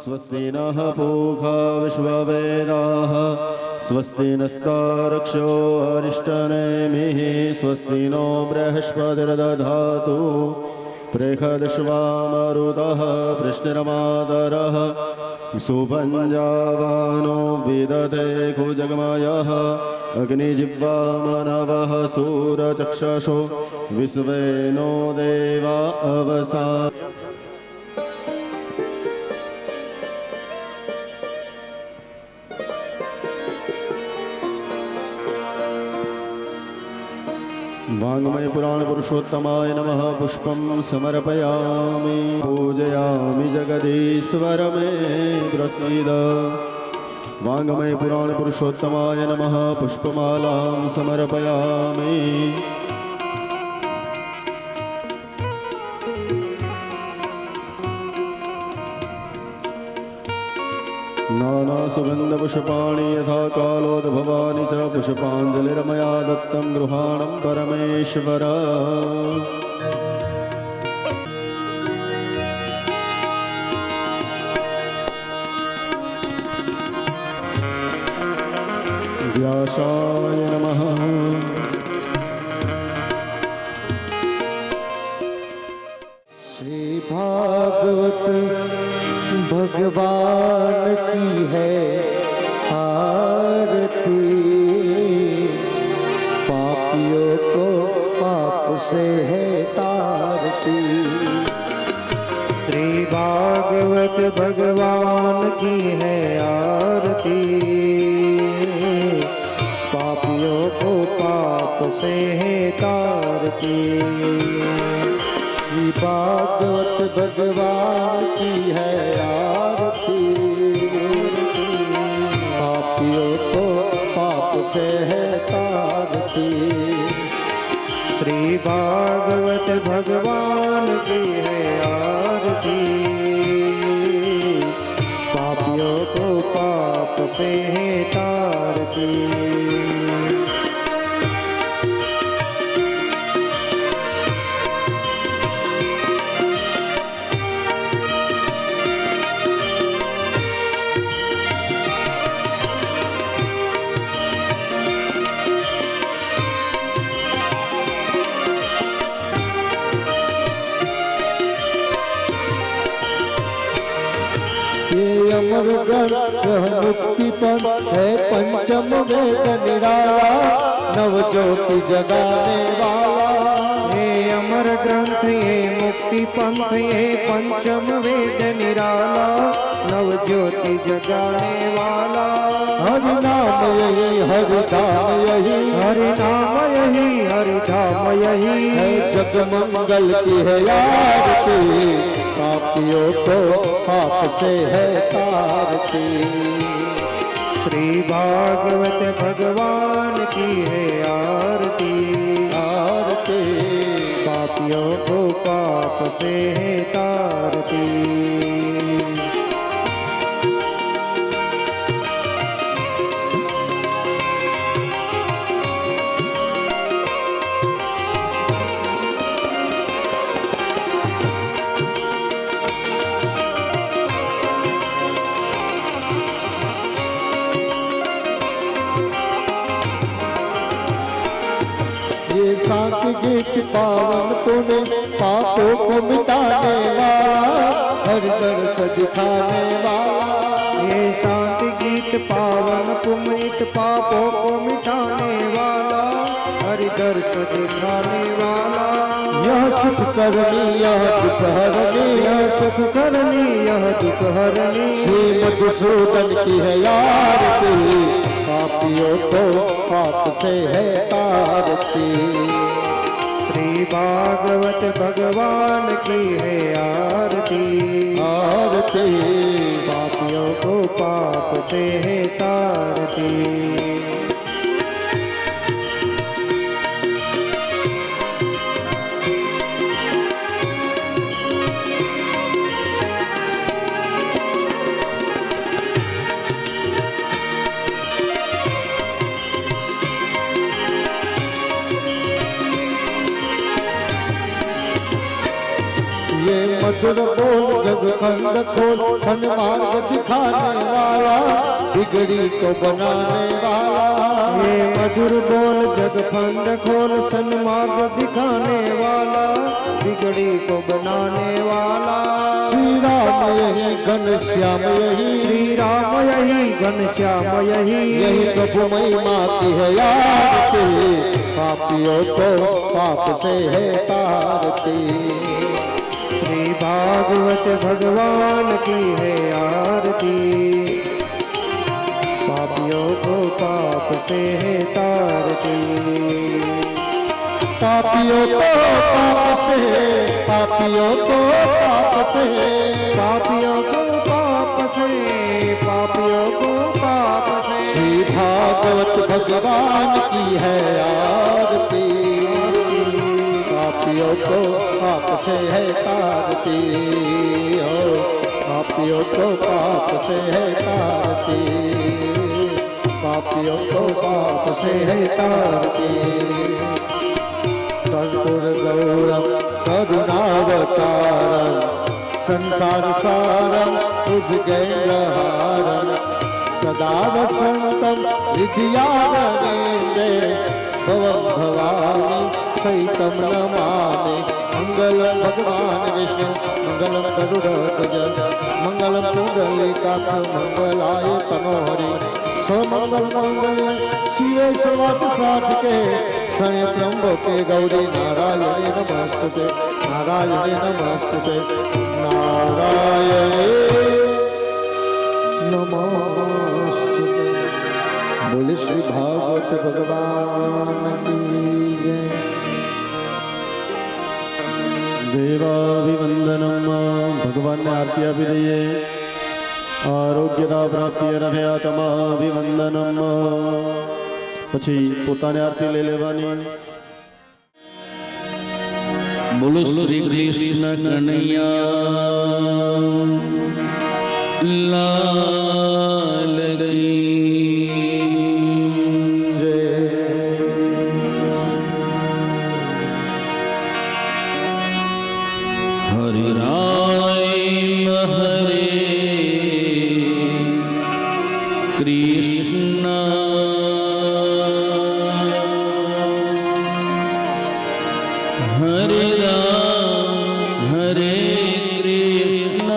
स्वस्ति नः पूषा विश्ववेदाः स्वस्ति नस्तार्क्ष्यो अरिष्टनेमिः स्वस्ति नो बृहस्पतिर्दधातु बृहद्श्वामरुतः वृष्णिर्मातरः सुपञ्जावानो विदधे कुजगमयः अग्निजिह्वामनवः सूरचक्षुषो विश्वे नो देवा अवसा वाङ्मय पुराण पुरुषोत्तमाय नमः पुष्पं समर्पयामि पूजयामि जगदीश्वर मे प्रसीद वाङ्मय पुराण पुरुषोत्तमाय नमः पुष्पमालां समर्पयामि नानासुगन्धपुष्पाणि यथा कालोद्भवानि च पुष्पाञ्जलिर्मया दत्तं गृहाणं परमेश्वर व्यासाय नमः श्री भागवत भगवान की है आरती पापियों को पाप से है तारती। श्री भागवत भगवान की है आरती पापियों को पाप से है तारती। श्री भागवत भगवान की है आरती पापियों को पाप से है तारती। श्री भागवत भगवान की है आरती पापियों को पाप से है तारती। अमर ग्रंथ मुक्ति पंथ है पंचम वेद निराला नव ज्योति जगाने वाला। ये अमर ग्रंथ ये मुक्ति पंथ ये पंचम वेद निराला नव ज्योति जगाने वाला। हरि नाम यही हरि धाम यही हरि नाम यही हरि धाम यही है जग मंगल की है आरती पापियों को पाप से है तारती। श्री भागवत भगवान की है आरती आरती पापियों को पाप से है तारती। शांति गीत पावन तूने पापों को मिटाने वाला हरि दर्श दिखाने वाला। ये शांति गीत पावन पुमित पापों को मिटाने वाला हरि दर्श दिखाने वाला। यह सुख करनी यह दुख हरनी यह सुख करनी यह दुख हरनी श्री मधुसूदन की है आरती पापियों को पाप से है तारती। श्री भागवत भगवान की है आरती आरती पापियों को पाप से है तारती। मधुर बोल जग खंड खोल सन्मार्ग दिखाने वाला बिगड़ी को बनाने वाला ये मधुर बोल जग खंड खोल सन्मार्ग दिखाने वाला बिगड़ी को बनाने वाला श्री राम यही घनश्याम यही श्री राम यही घनश्याम यही यही प्रभु महिमा की है आरती पापियों तो पाप से है तारती श्री भागवत भगवान की है आरती पापियों को पाप से है तारती पापियों को पाप से पापियों को पाप से पापियों को पाप से पापियों को पाप से श्री भागवत भगवान की है आरती पापियों को पाप से है तारती हो पापियों को पाप से है तारती पापियों को पाप से है तारती कर्पूर गौरम करुणावतारम संसार सारम उद्गैरहारम सदा वसंतम हृदयारविंदे भवं भवानी सहितं नमामि मंगलम भगवान विष्णु मंगलम गरुड़ध्वज मंगलम पुंडलीकाक्ष मंगलाय तनोहरि सर्वमंगल मंगल शिवे सर्वार्थ साधिके शरण्य त्र्यंबके गौरी नारायणे नमस्तुते नारायणे नमस्तुते नारायणे नमस्तुते बोले श्री भागवत भगवान की जय દેવાભિવંદનમ ભગવાનને આરતી આપી દઈએ આરોગ્યતા પ્રાપ્તિ રથયાતમાભિવંદનમ પછી પોતાની આરતી લઈ લેવાની બોલો શ્રી કૃષ્ણ કનૈયા લાલ કી જય હરે રામ હરે કૃષ્ણ હરે રામ હરે કૃષ્ણ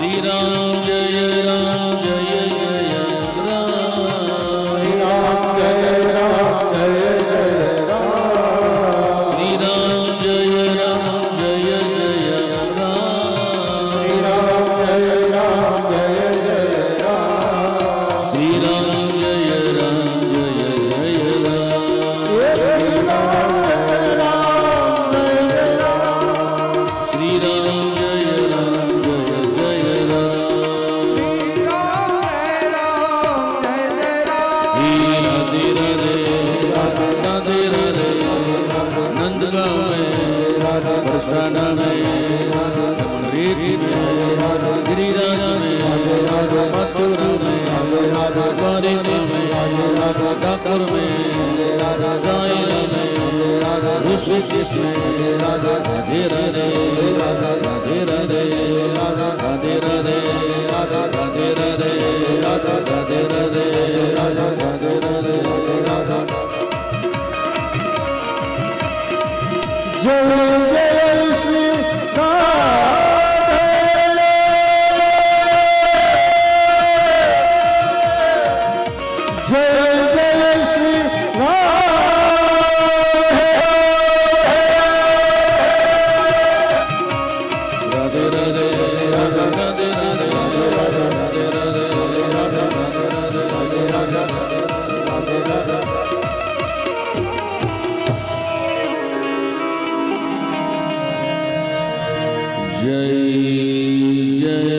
श्री राम जय राम जय जय राम जय राम जय जय राम श्री राम जय राम जय जय राम जय राम जय जय राम श्री राम जय राम जय जय राम श्री राम जय राम जय जय राम श्री राम जय राम जय जय राम राधे राधे राधे राधे नंदगांव में बरसाना में रेती में गिरिराज में मथुरा में द्वारिका में डाकोर में साइला में ऋषिकेश में राधे राधे राधे राधे राधे राधे राधे राधे राधे राधे राधे जय जय श्री राधे जय जय श्री राधे राधे राधे राधे जय जय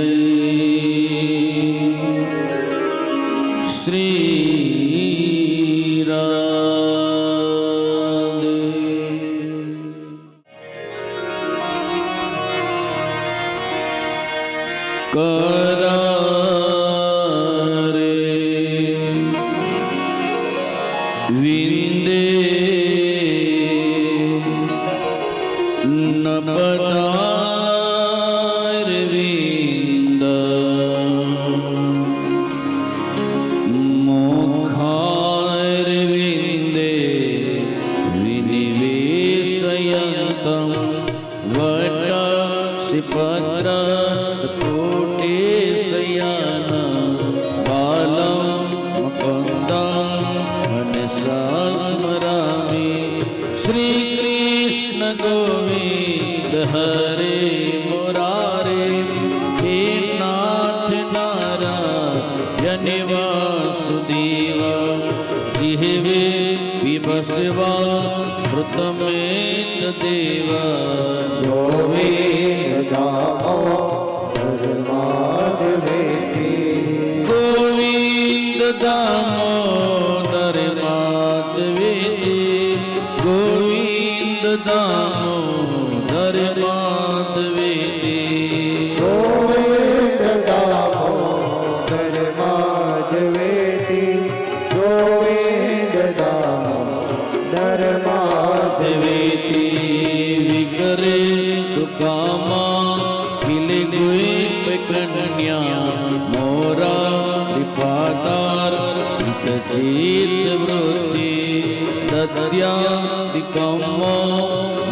श्री राधे करारे विंदे न पदार विंद मोखार विंदे विनिवेशयन्तं वट सिपत्र स्फुटे शयना बालं मुकुन्दं मनसा स्मरामि श्रीकृष्ण गोविन्द हरे मुरारे हे नाथ नारायण वासुदेव जिह्वे विभस्वा मृतमेत देव गोविंद गोविंद दामोदर माधवेति गोविंद दामोदर माधवेति गोविंद दामोदर माधवेति गोविंद दामोदर माधवेति विकरे तुकामा खिले गुए कन्या मोरा कृपातार चित वृत्ति तद्यातिकमो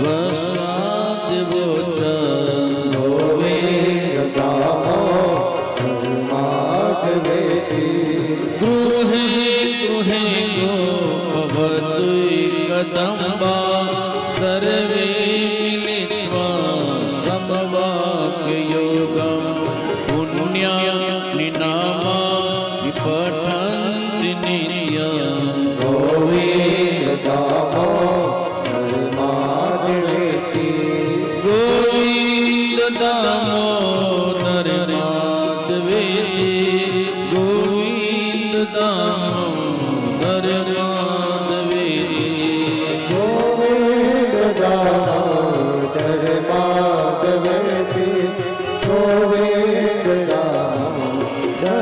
वसाद वोचन गोविंद दामोदर माधवेति गृहे गृहे गोपवतु कदम्बा सर्वे मिलित्वा समवाक्ययोगं पुण्यानि नामा विपठन्ति नित्यं गोविंद दामोदर माधवेति गोविंद दामोदर माधवेति गोविंद दामोदर माधवेति गोविंद दामोदर माधवेति गोविंद दामोदर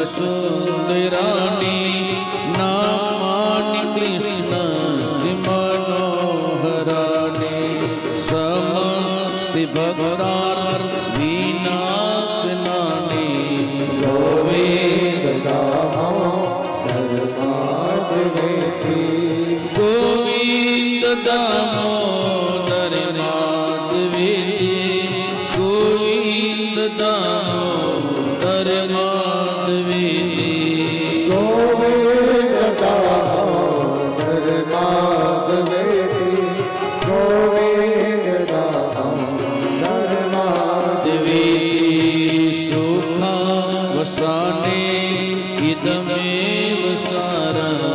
સુંદરાણી નામાની કૃષ્ણ સિમનોહરાણી સમસ્તિ ભક્તાર વિનાશનાની ગોવિંદ ગોવિંદ દામોદર માધવી ગોવિંદ દામોદર માધવી ગોવિંદ દામોદર માધવી ગોવિંદ દામોદર દેવી સુખા વસાને ઇદમેવ સારા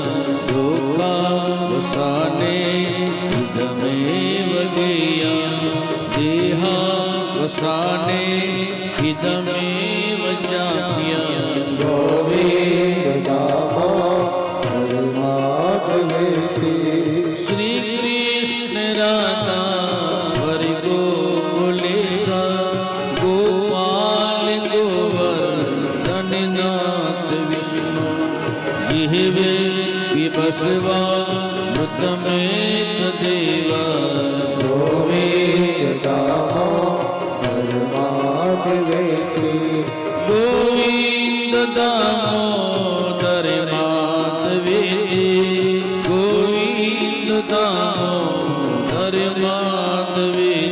દુઃખા વસાને ઇદમેવ ગેયા દેહા વસાને ઇદમેવ ચાપ્યા ગોવિંદ દામોદર માધવી શ્રી કૃષ્ણ રાધા હરિ ગોકુલેશા ગોપાલ ગોવર્ધનનાથ વિષ્ણુ જીવે વિભસ્વા મૃતમેત દેવા ગોવિંદ દામોદર માધવી ગોવિંદ દામોદર માધવી ગોવિંદ દામોદર માધવી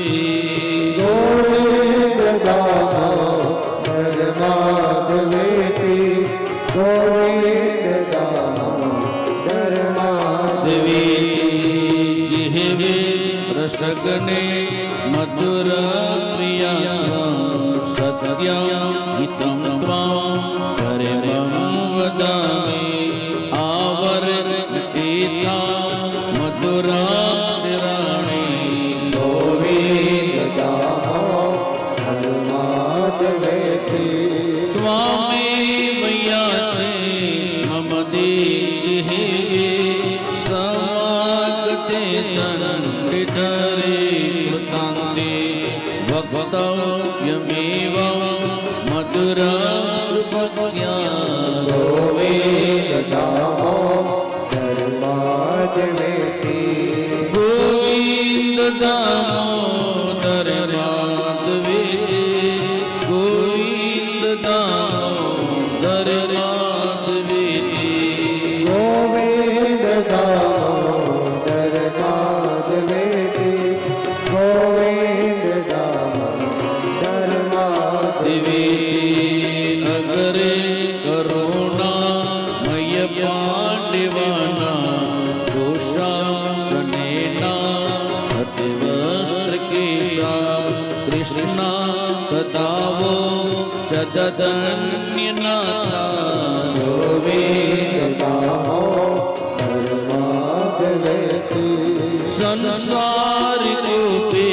ગોવિંદ દામોદર માધવી ગોવિંદ દામોદર દેવી જીવે રસગને મધુર પ્રિયા સત્યમ હિતમ ત્વામ પરમં વદામિ આવર્તિતા મધુરાક્ષરાણી ગોવિંદ દામોદર માધવી ત્વામેવ યાચે મમ દેહિ સમાગતે તન્નિધરે કૃતાન્તે વક્તવ્યમેવ મધુરં સુભગ્યા ગોવિંદ દામોદર માધવી ગોવિંદ દામોદર માધવી ગોવિંદ દામોદર માધવી ગોવિંદ દામોદર માધવી ગોવિંદ દામોદર દેવી અગરે કરુણામય પાંડવાના દોષાસનેના અતિવસ્ત્રકેશા કૃષ્ણા તદાવો જદન્યનાથા ગોવિંદ દામોદર માધવી સંસારી રૂપે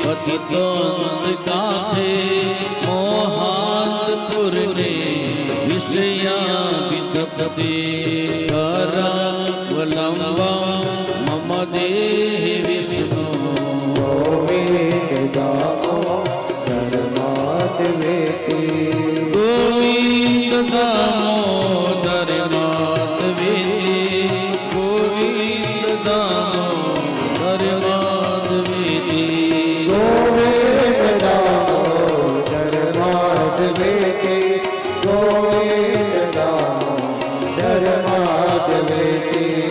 પતિતોંત કાથે મોહાંતપુરને વિષયા વિતપ્તે કરાવલંબા મમ દેહે વિષ્ણુ ગોવિંદ દામોદર માધવી ગોવિંદ દામોદર માધવી ગોવિંદ દામોદર માધવી ગોવિંદ દામોદર માધવી ગોવિંદ દામોદર માધવી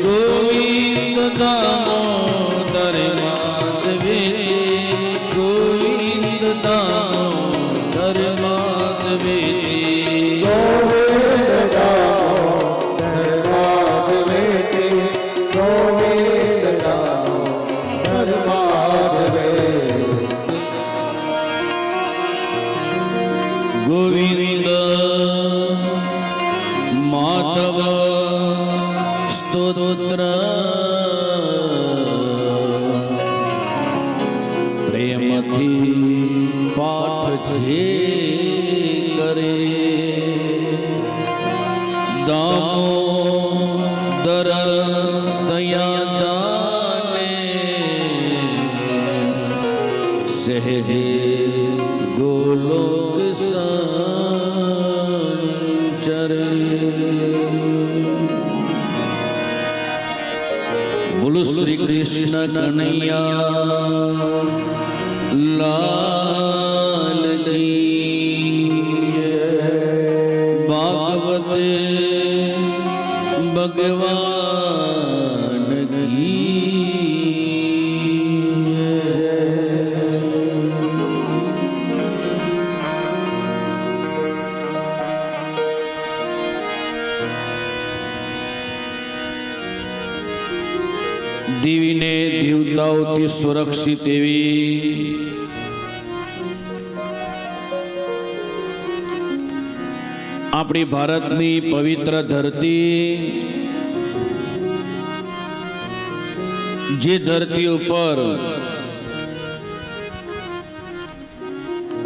ગોવિંદ દામોદર માધવી ગોવિંદ દામોદર માધવી ગોવિંદ દામોદર માધવી ગોવિંદ દામોદર માધવી ગોવિંદ માધવ સ્તોત્ર પ્રેમથી પાઠ જે કરે દામોદર દયાદાને સહેજે ગોલોક ચરે બોલો શ્રી કૃષ્ણ કનૈયા લાલ કી ભાગવતે ભગવાન કી દેવીને દેવતાઓથી સુરક્ષિત એવી આપણી ભારતની પવિત્ર ધરતી, જે ધરતી ઉપર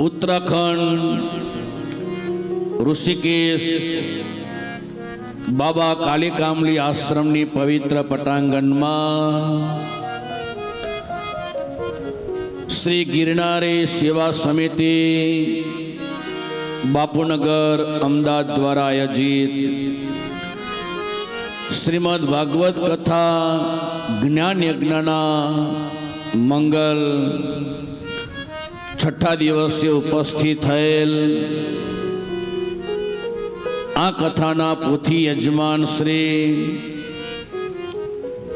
ઉત્તરાખંડ ઋષિકેશ બાબા કાલિકામલી આશ્રમની પવિત્ર પટાંગણમાં શ્રી ગિરનારી સેવા સમિતિ બાપુનગર અમદાવાદ દ્વારા આયોજિત શ્રીમદ ભાગવત કથા જ્ઞાન યજ્ઞના મંગલ છઠ્ઠા દિવસે ઉપસ્થિત થયેલ આ કથાના પોથી યજમાન શ્રી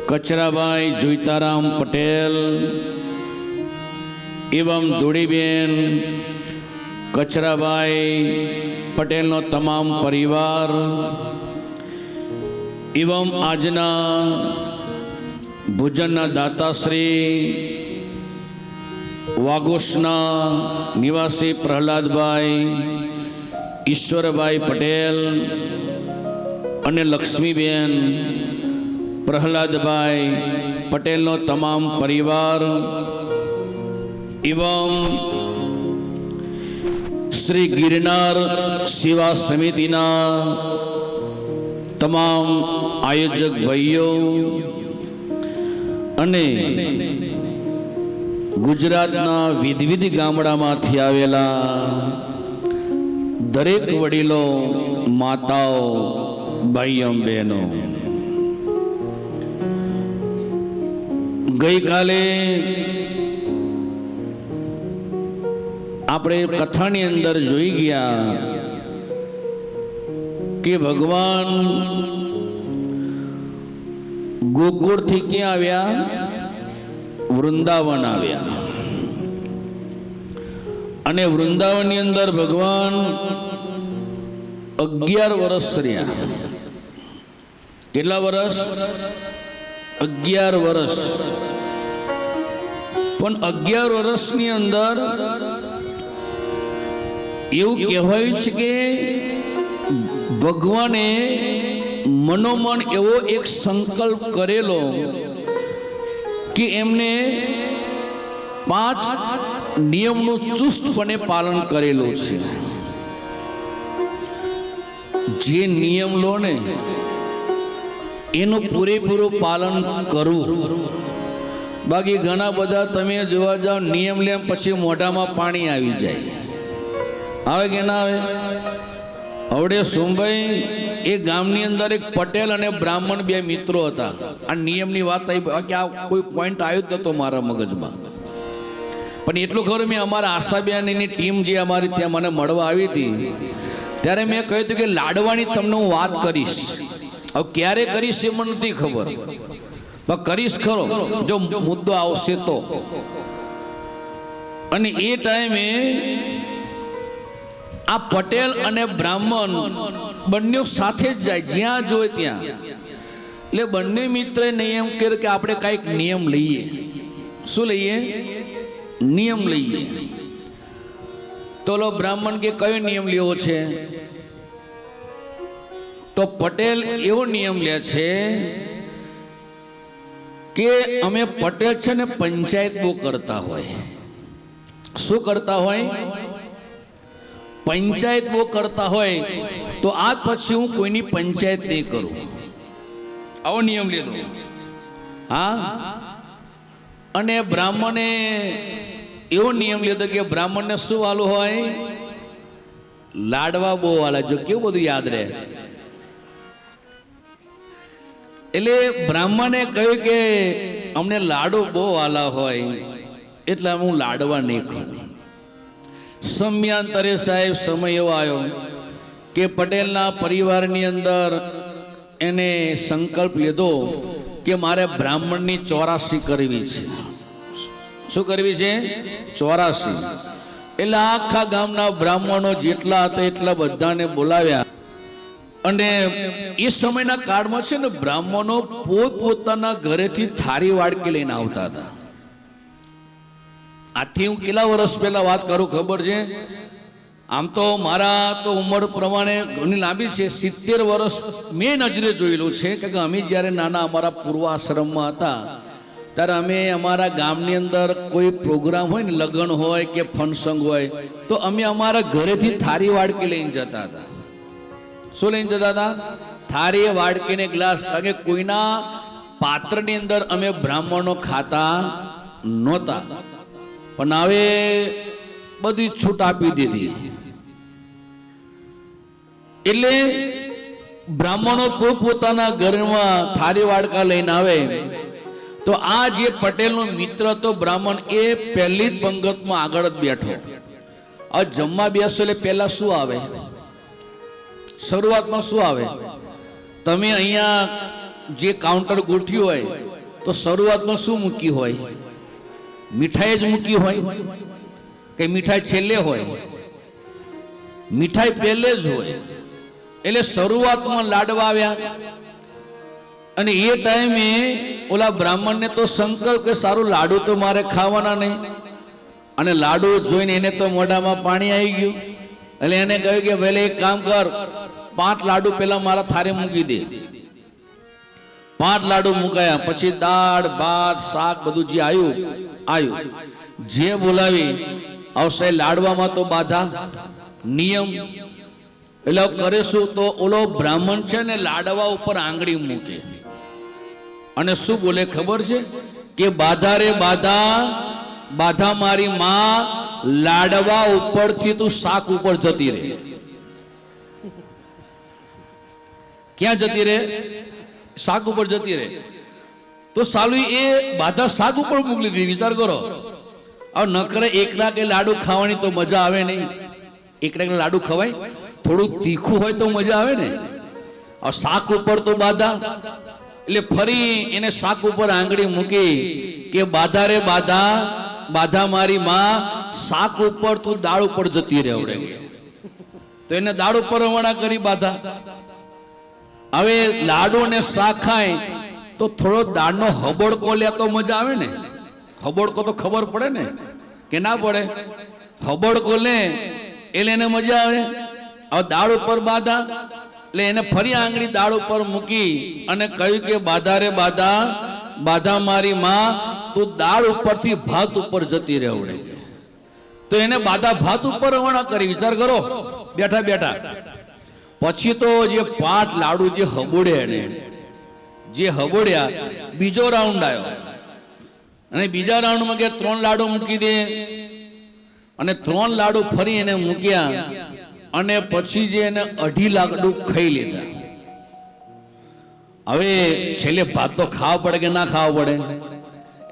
કચરાભાઈ જોઈતારામ પટેલ એવં ધોળીબેન કચરાભાઈ પટેલનો તમામ પરિવાર એવં આજના ભોજનના દાતાશ્રી વાઘોશના નિવાસી પ્રહલાદભાઈ ઈશ્વરભાઈ પટેલ અને લક્ષ્મીબેન પ્રહલાદભાઈ પટેલનો તમામ પરિવાર એવં શ્રી ગિરનાર સેવા સમિતિના તમામ આયોજક ભાઈઓ અને ગુજરાતના વિવિધ ગામડામાંથી આવેલા દરેક વડીલો, માતાઓ, ભાઈઓ બહેનો, ગઈકાલે આપણે કથાની અંદર જોઈ ગયા કે ભગવાન ગોકુળથી ક્યાં આવ્યા? વૃંદાવન આવ્યા. અને વૃંદાવનની અંદર ભગવાન 11 વર્ષ રહ્યા. કેટલા વર્ષ? 11 વર્ષ. પણ 11 વર્ષની અંદર એવું કહેવાયું છે કે ભગવાને મનોમન એવો એક સંકલ્પ કરેલો કે એમને 5 નિયમનું ચુસ્તપણે પાલન કરેલું છે. જે નિયમ લો ને એનું પૂરેપૂરું પાલન કરવું. બાકી ઘણા બધા તમે જોવા જાઓ નિયમ લે પછી મોઢામાં પાણી આવી જાય. આવે કે ના આવે? હવડે સોમભાઈ એ ગામની અંદર એક પટેલ અને બ્રાહ્મણ 2 મિત્રો હતા. આ નિયમની વાત આવી કે આ કોઈ પોઈન્ટ આવ્યો જ નતો મારા મગજમાં. પણ એટલું ખરું, મેં અમારા આશાબેનની ટીમ જે અમારી ત્યાં મને મળવા આવી હતી ત્યારે મેં કહ્યું હતું કે લાડવાની તમને હું વાત કરીશ. હવે ક્યારે કરીશ એ મને નથી ખબર, પણ કરીશ ખરો જો મુદ્દો આવશે તો. અને એ ટાઈમે આ પટેલ અને બ્રાહ્મણ બંને સાથે જ જાય જ્યાં જોઈએ ત્યાં. એટલે બંને મિત્રએ નિયમ કર્યો કે આપણે કાંઈક નિયમ લઈએ. શું લઈએ? નિયમ લઈએ. તો લો બ્રાહ્મણ કે કયો નિયમ લેવો છે? તો પટેલ એવો નિયમ લે છે કે અમે પટેલ છે ને પંચાયત બહુ કરતા હોય. શું કરતા હોય? પંચાયત બહુ કરતા હોય. તો આજ પછી હું કોઈની પંચાયત નહીં કરું. આવો નિયમ લીધો. હા. અને બ્રાહ્મણે એવો નિયમ લીધો કે બ્રાહ્મણને શું વાલું હોય? લાડવા બહુ વાલા, જો કેવું બધું યાદ રહે. એટલે બ્રાહ્મણે કહ્યું કે અમને લાડુ બહુ વાલા હોય એટલે હું લાડવા નહીં ખાઉં. સમયાંતરે સાહેબ સમય એવો આવ્યો કે પટેલના પરિવારની અંદર એને સંકલ્પ લીધો કે મારે બ્રાહ્મણની 84 કરવી છે. શું કરવી છે? 84. એટલે આખા ગામના બ્રાહ્મણો જેટલા હતા એટલા બધાને બોલાવ્યા. અને એ સમયના કાળમાં છે ને બ્રાહ્મણો પોતપોતાના ઘરેથી થાળી વાડકી લઈને આવતા હતા. આથી હું કેટલા વર્ષ પહેલા વાત કરું ખબર છે? આમ તો મારા તો ઉંમર પ્રમાણે ઘણી લાંબી છે, 70 વર્ષ મેં નજરે જોયેલું છે. કે અમે જ્યારે નાના અમારા પૂર્વાશ્રમમાં હતા ત્યારે અમે અમારા ગામની અંદર કોઈ પ્રોગ્રામ હોય ને, લગ્ન હોય કે ફંક્શન હોય, તો અમે અમારા ઘરેથી થાળી વાડકી લઈને જતા હતા. શું લઈને જતા હતા? થાળી વાડકીને ગ્લાસ. કારણ કે કોઈના પાત્રની અંદર અમે બ્રાહ્મણો ખાતા નહોતા. પણ હવે બધી છૂટ આપી દીધી. એટલે બ્રાહ્મણો પોતાના ઘરમાં થાળી વાડકા લઈને આવે. તો આ જે પટેલનો મિત્ર હતો બ્રાહ્મણ, એ પહેલી જ પંગતમાં આગળ જ બેઠો. હવે જમવા બેસો એટલે પહેલા શું આવે? શરૂઆતમાં શું આવે? તમે અહીંયા જે કાઉન્ટર ગોઠ્યું હોય તો શરૂઆતમાં શું મૂકી હોય? મીઠાઈ જ મૂકી હોય કે મીઠાઈ છેલ્લે હોય? મીઠાઈ પહેલે જ હોય. એટલે શરૂઆતમાં લાડવા આવ્યા. અને એ ટાઈમે ઓલા બ્રાહ્મણને તો સંકલ્પ કે સારું લાડુ તો મારે ખાવાના નહીં. અને લાડુ જોઈને એને તો મોઢામાં પાણી આવી ગયું. એટલે એને કહ્યું કે ભલે એક કામ કર, 5 લાડુ પેલા મારા થારે મૂકી દે. 5 લાડુ મુકાયા. પછી દાળ ભાત શાક બધું જે આવ્યું જે બોલાવી આવશે. લાડવામાં તો બાધા નિયમ. એટલે કરે શું? તો ઓલો બ્રાહ્મણ છે ને લાડવા ઉપર આંગળી મૂકે અને શું બોલે ખબર છે? કે બાધા રે બાધા, બાધા મારી માં, લાડવા ઉપરથી તું શાક ઉપર જતી રહે. ક્યાં જતી રહે? શાક ઉપર જતી રહે. તો સાલું એ બાધા શાક ઉપર મોકલી દીધી. વિચાર કરો. હવે ન કરે એકલા કે લાડુ ખાવાની તો મજા આવે નહીં. એકલા લાડુ ખવાય? થોડું તીખું હોય તો મજા આવે ને. હવે શાક ઉપર તો બાધા. એટલે ફરી એને શાક ઉપર આંગળી મૂકી કે બાધા રે બાધા, બાધા મારી માં, શાક ઉપર તું દાળ ઉપર જતી રહેવડે. તો એને દાળ ઉપર રવાના કરી બાધા. હવે લાડુ ને શાક ખાય તો થોડો દાળનો હબોડકો લે તો મજા આવે ને. હબોડકો તો ખબર પડે ને કે ના પડે? હબોડકો લે એટલે એને મજા આવે. હવે દાળ ઉપર બાધા. એટલે એને ફરી આંગળી દાળ ઉપર મૂકી અને કહ્યું કે બાધા રે બાધા, બાધા મારી માં, તું દાળ ઉપરથી ભાત ઉપર જતી રહેવડે. તો એને બાધા ભાત ઉપર રવાના કરી. વિચાર કરો બેઠા બેઠા. પછી તો જે 5 લાડુ જે હબોડ્યા ને, જે હબોડ્યા, બીજો રાઉન્ડ આવ્યો. અને બીજા રાઉન્ડમાં કે 3 લાડુ મૂકી દે. અને 3 લાડુ ફરી એને મૂક્યા. અને પછી જે એને 2.5 લાડુ ખાઈ લીધા. હવે છેલ્લે ભાત તો ખાવા પડે કે ના ખાવા પડે?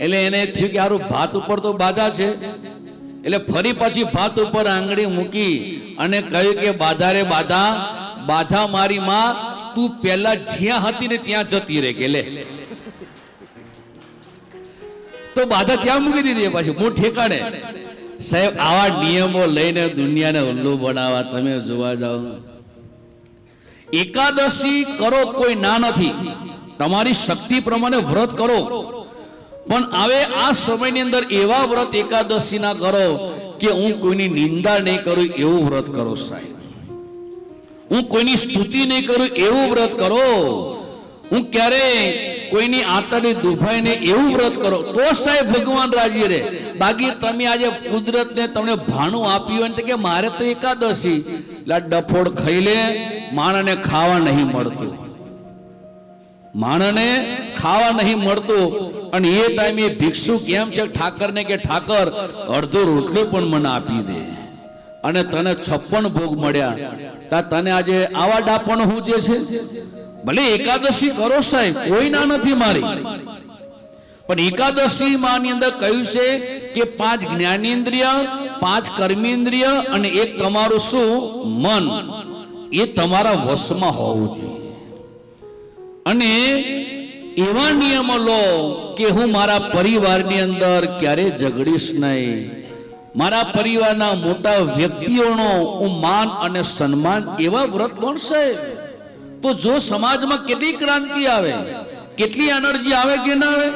એટલે એને થયું કે હારું ભાત ઉપર તો બાધા છે. એટલે ફરી પછી ભાત ઉપર આંગળી મૂકી અને કહ્યું કે બાધા રે બાધા, બાધા મારી માં, તું પહેલા જ્યાં હતી ને ત્યાં જતી રહે. કે લે, તો બાધા ત્યાં મૂકી દીધી. પછી હું ઠેકાણે. સાહેબ આવા નિયમો લઈને દુનિયાને ઉલ્લુ બનાવવા તમે જોવા જાઓ. એકાદશી કરો કોઈ ના નથી. તમારી શક્તિ પ્રમાણે વ્રત કરો. પણ હવે આ સમયની અંદર એવા વ્રત એકાદશી ના કરો કે હું કોઈની નિંદા નહીં કરું એવું વ્રત કરો સાહેબ. હું કોઈની સ્તુતિ નહીં કરું એવું વ્રત કરો. હું ક્યારે કોઈની આંતરડી દુભાઈ ને એવું વ્રત કરો તો સાહેબ ભગવાન રાજી રહે. બાકી તમે આજે કુદરતને તમને ભાણું આપ્યું હોય કે મારે તો એકાદશી, ડફોડ ખાઈ લે. માણસને ખાવા નહીં મળતું. માણસને ખાવા નહીં મળતું. અને એ ટાઈમે ભિક્ષુ કેમ છે ઠાકરને કે ઠાકર અડધો રોટલો પણ મને આપી દે. અને તને 56 ભોગ મળ્યા, તા તને આજે આવા ડાપણ હું જે છે? ભલે એકાદશી કરો સાહેબ, કોઈ ના નથી મારી, પણ એકાદશી માની અંદર કહ્યું છે કે 5 જ્ઞાનેન્દ્રિય, 5 કર્મેન્દ્રિય અને 1 તમારું શું મન, એ તમારા વશમાં હોવું જોઈએ. અને એવા નિયમો લો કે હું મારા પરિવારની અંદર ક્યારે ઝઘડીશ નહીં, મારા પરિવારના મોટા વ્યક્તિઓનો હું માન અને સન્માન, એવા વ્રત બનશે તો જો સમાજમાં કેટલી ક્રાંતિ આવે, કેટલી એનર્જી આવે કે ના આવે.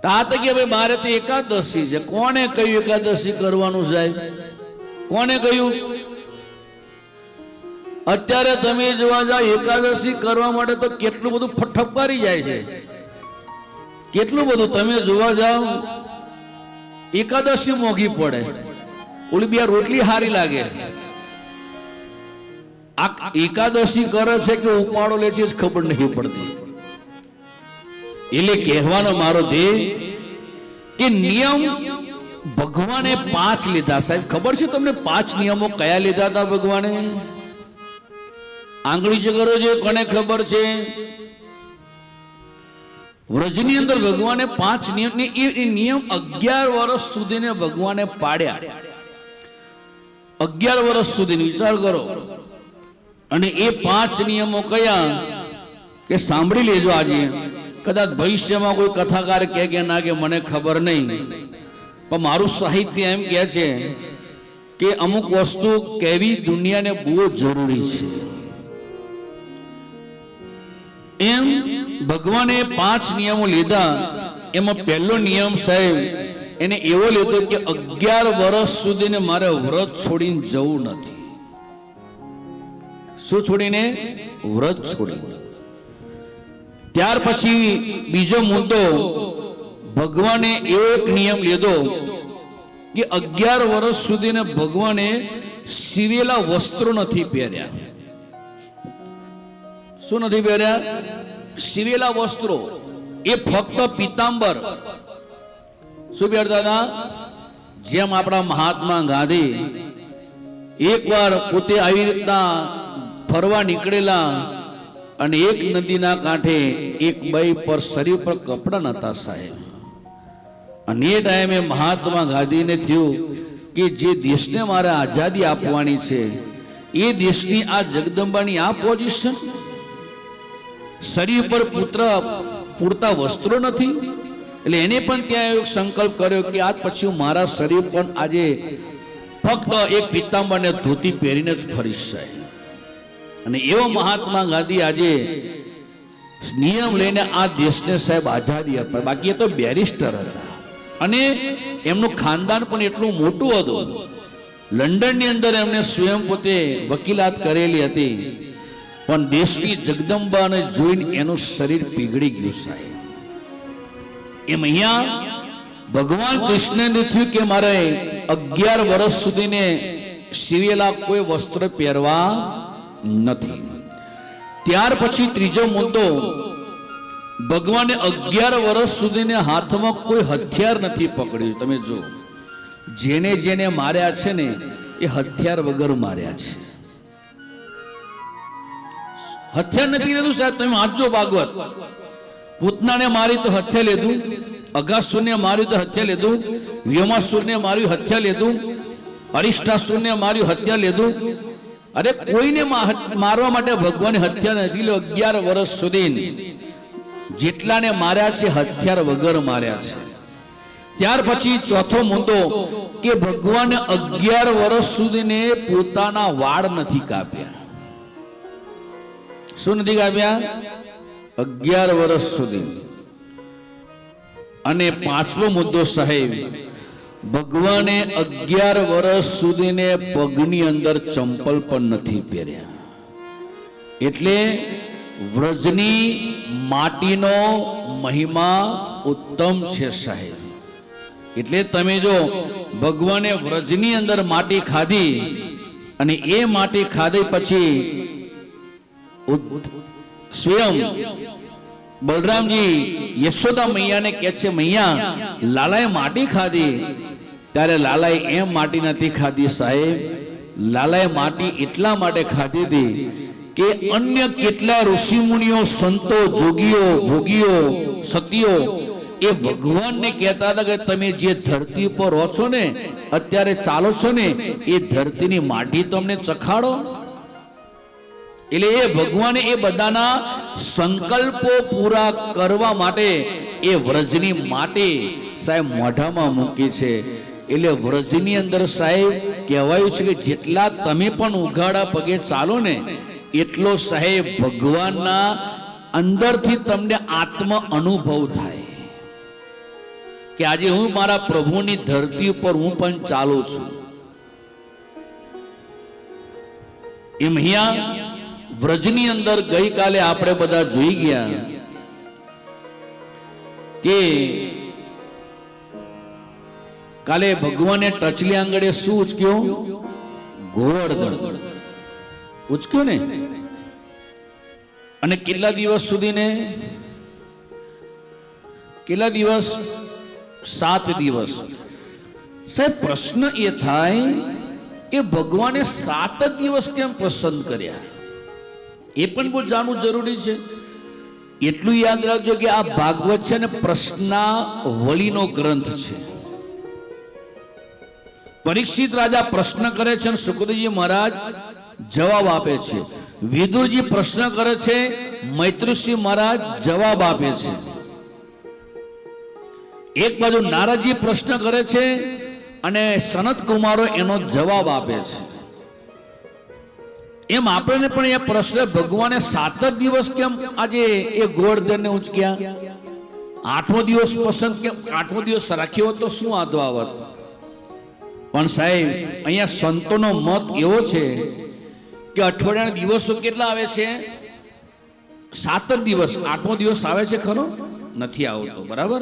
તાત કે ભાઈ મારે તો એકાદશી છે. કોને કહ્યું એકાદશી કરવાનું સાહેબ? કોને કહ્યું? અત્યારે તમે જોવા જાઓ એકાદશી કરવા માટે તો કેટલું બધું ઠપકારી જાય છે, કેટલું બધું. તમે જોવા જાઓ એકાદશી મોંઘી પડે, ઓલી બે રોટલી હારી લાગે. આ એકાદશી કરે છે કે ઉપાડો લે છે ખબર નહીં પડતી. એટલે કહેવાનો મારો ધ્યેય કે નિયમ ભગવાને 5 લીધા. સાહેબ ખબર છે તમને 5 નિયમો કયા લીધા હતા ભગવાને? આંગળી ચકરો છે, કોને ખબર છે? વ્રજની અંદર ભગવાને 5 નિયમ, એ નિયમ 11 વર્ષ સુધીને ભગવાને પાડ્યા. 11 વર્ષ સુધી વિચાર કરો. અને એ 5 નિયમો કયા કે સાંભળી લેજો. આજે કદાચ ભવિષ્યમાં કોઈ કથાકાર કહે કે ના કે મને ખબર નહીં, પણ મારું સાહિત્ય એમ કહે છે કે અમુક વસ્તુ કહેવી દુનિયાને બહુ જરૂરી છે. એમ ભગવાને 5 નિયમો લીધા. એમાં પહેલો નિયમ સાહેબ એને એવો લીધો કે 11 વર્ષ સુધીને મારે વ્રત છોડીને જવું નથી. શું છોડીને? વ્રત છોડીને. ત્યાર પછી બીજો મુદ્દો ભગવાને એવો એક નિયમ લીધો કે 11 વર્ષ સુધીને ભગવાને સીવેલા વસ્ત્રો નથી પહેર્યા. શું નથી પહેર્યા? સીવેલા વસ્ત્રો. એ ફક્ત પીતાંબર. શું પહેરતા હતા? જેમ આપણા મહાત્મા ગાંધી એકવાર પોતે આવી રીતના ફરવા નીકળેલા અને એક નદીના કાંઠે એક બાઈ પર શરીર પર કપડા નતા સાહેબ. અને એ ટાઈમે મહાત્મા ગાંધીને થયું કે જે દેશને મારે આઝાદી આપવાની છે, એ દેશની આ જગદંબાની આ પોઝિશન, શરીર પર પૂરતા વસ્ત્રો નથી. એટલે એને પણ ત્યાં એક સંકલ્પ કર્યો કે આજ પછી મારા શરીર પર આજે ફક્ત એક પીતાંબર ને ધોતી પહેરીને જ ફરીશ સાહેબ. અને એવો મહાત્મા ગાંધી આજે નિયમ લઈને આ દેશને સાહેબ આઝાદી અપાય. બાકી એ તો બેરિસ્ટર હતા અને એમનું ખાનદાન પણ એટલું મોટું હતું. લંડનની અંદર એમને સ્વયં પોતે વકીલાત કરેલી હતી, પણ દેશની જગદંબાને જોઈને એનું શરીર પીગળી ગયું સાહેબ. એમ અહીંયા ભગવાન કૃષ્ણને થયું કે મારે 11 વર્ષ સુધીને સીવેલા કોઈ વસ્ત્ર પહેરવા નથી. ત્યાર પછી ત્રીજો મુદ્દો, ભગવાને 11 વર્ષ સુધીને હાથમાં કોઈ હથિયાર નથી પકડ્યું. તમે જો જેને જેને માર્યા છે ને એ હથિયાર વગર માર્યા છે. હથિયાર નથી લીધું સાહેબ. તમે વાંચજો ભાગવત. પૂતનાને મારી તો હથિયાર લીધું, અઘાસુરને માર્યું તો હથિયાર લીધું, વ્યોમાસુરને માર્યું હથિયાર લીધું, અરિષ્ટાસુરને માર્યું હથિયાર લીધું. અરે કોઈને મારવા માટે ભગવાને હથિયાર નથી લીધું. 11 વર્ષ સુધી જેટલાને માર્યા છે હથિયાર વગર માર્યા છે. ત્યાર પછી ચોથો મુદ્દો કે ભગવાને 11 વર્ષ સુધીને પોતાના વાળ નથી કાપ્યા. શું નથી કાપ્યા? 11 વર્ષ સુધી. અને પાંચમો મુદ્દો સાહેબ, ભગવાને 11 વર્ષ સુધીને પગની અંદર ચંપલ પણ નથી પહેર્યા. એટલે વ્રજની માટીનો મહિમા ઉત્તમ છે સાહેબ. એટલે તમે જો ભગવાને વ્રજની અંદર માટી ખાધી અને એ માટી ખાધી પછી સ્વયં બલરામજી યશોદા મૈયાને કહે છે, મૈયા લાલાએ માટી ખાધી ત્યારે લાલાએ એમ માટી નથી ખાધી સાહેબ, લાલાએ માટી એટલા માટે ખાધી હતી કે અન્ય કેટલા ઋષિમુનિઓ, સંતો, જોગીઓ, ભોગીઓ, સતીઓ એ ભગવાનને કહેતા હતા કે તમે જે ધરતી પર રહો છો ને, અત્યારે ચાલો છો ને, એ ધરતીની માટી તમને ચખાડો. એટલે એ ભગવાને એ બધાના સંકલ્પો પૂરા કરવા માટે એ વ્રજની માટી સાહેબ મોઢામાં મૂકી છે. એટલે વ્રજની અંદર સાહેબ કહેવાયું છે કે જેટલા તમે પણ ઉઘાડા પગે ચાલો ને, એટલો સાહેબ ભગવાનના અંદરથી તમને આત્મ અનુભવ થાય કે આજે હું મારા પ્રભુની ધરતી ઉપર હું પણ ચાલું છું. એમ અહીંયા વ્રજની અંદર ગઈકાલે આપણે બધા જોઈ ગયા કે કાલે ભગવાને ટચલી આંગળે શું ઉચક્યો? ગોવર્ધન ઉચક્યો ને. અને કેટલા દિવસ સુધી ને? કેટલા દિવસ? 7 દિવસ. સાહેબ પ્રશ્ન એ થાય કે ભગવાને 7 દિવસ કેમ પસંદ કર્યા? એ પણ બહુ જાણવું જરૂરી છે. એટલું યાદ રાખજો કે આ ભાગવત છે ને પ્રશ્નાવલીનો ગ્રંથ છે. પરીક્ષિત રાજા પ્રશ્ન કરે છે અને સુખદેવજી મહારાજ જવાબ આપે છે. વિદુરજી પ્રશ્ન કરે છે, મૈત્રીસિંહ મહારાજ જવાબ આપે છે. એક બાજુ નારદજી પ્રશ્ન કરે છે અને સનત કુમારો એનો જવાબ આપે છે. એમ આપણને પણ એ પ્રશ્ન, ભગવાને 7 દિવસ કેમ આજે એ ગોવર્ધનને ઉંચક્યા? 8મો દિવસ પસંદ કેમ? 8મો દિવસ રાખ્યો તો શું વાંધો આવત? પણ સાહેબ અહીંયા સંતોનો મત એવો છે કે અઠવાડિયાના દિવસો કેટલા આવે છે? 7 દિવસ. 8મો દિવસ આવે છે ખરો? નથી આવતો. બરાબર.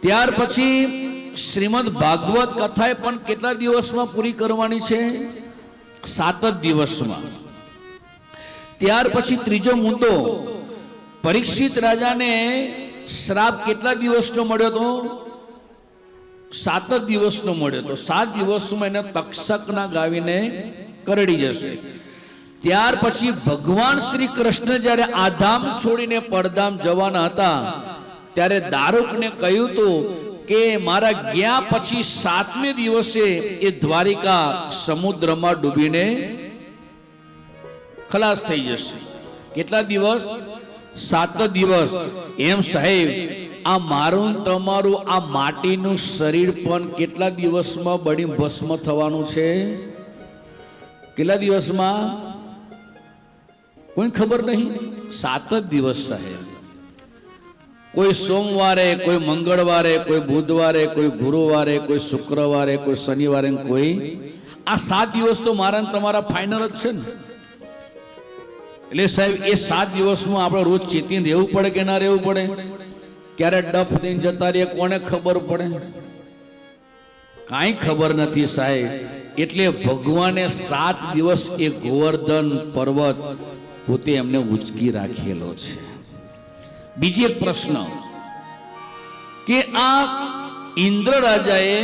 ત્યાર પછી શ્રીમદ ભાગવત કથા પણ કેટલા દિવસમાં પૂરી કરવાની છે? 7 દિવસમાં. ત્યાર પછી ત્રીજો મુદ્દો, પરીક્ષિત રાજાને શ્રાપ કેટલા દિવસનો મળ્યો હતો? 7 દિવસનો મળ્યો હતો. 7 દિવસમાં એને તક્ષકના ગાવીને કરડી જશે. ત્યાર પછી ભગવાન શ્રી કૃષ્ણ જ્યારે આધામ છોડીને પરધામ જવાના હતા ત્યારે દારૂકને કહ્યું હતું કે મારા ગયા પછી 7મે દિવસે એ દ્વારિકા સમુદ્રમાં ડૂબીને ખલાસ થઈ જશે. કેટલા દિવસ? 7 દિવસ. એમ સાહેબ આ મારું તમારું આ માટીનું શરીર પણ કેટલા દિવસમાં બળી ભસ્મ થવાનું છે? કેટલા દિવસમાં? કોઈ ખબર નહીં. 7 દિવસ સાહેબ. કોઈ સોમવારે, કોઈ મંગળવારે, કોઈ બુધવારે, કોઈ ગુરુવારે, કોઈ શુક્રવારે, કોઈ શનિવારે, કોઈ આ 7 દિવસ તો મારા તમારા ફાઇનલ જ છે ને. એટલે સાહેબ એ 7 દિવસમાં આપણે રોજ ચેતીને રહેવું પડે કે ના રહેવું પડે? ક્યારે ડફ દઈને જતા રહીએ કોને ખબર પડે? કાંઈ ખબર નથી સાહેબ. એટલે ભગવાને 7 દિવસ એ ગોવર્ધન પર્વત પોતે એમને ઉચકી રાખેલો છે. બીજી એક પ્રશ્ન કે આ ઇન્દ્ર રાજાએ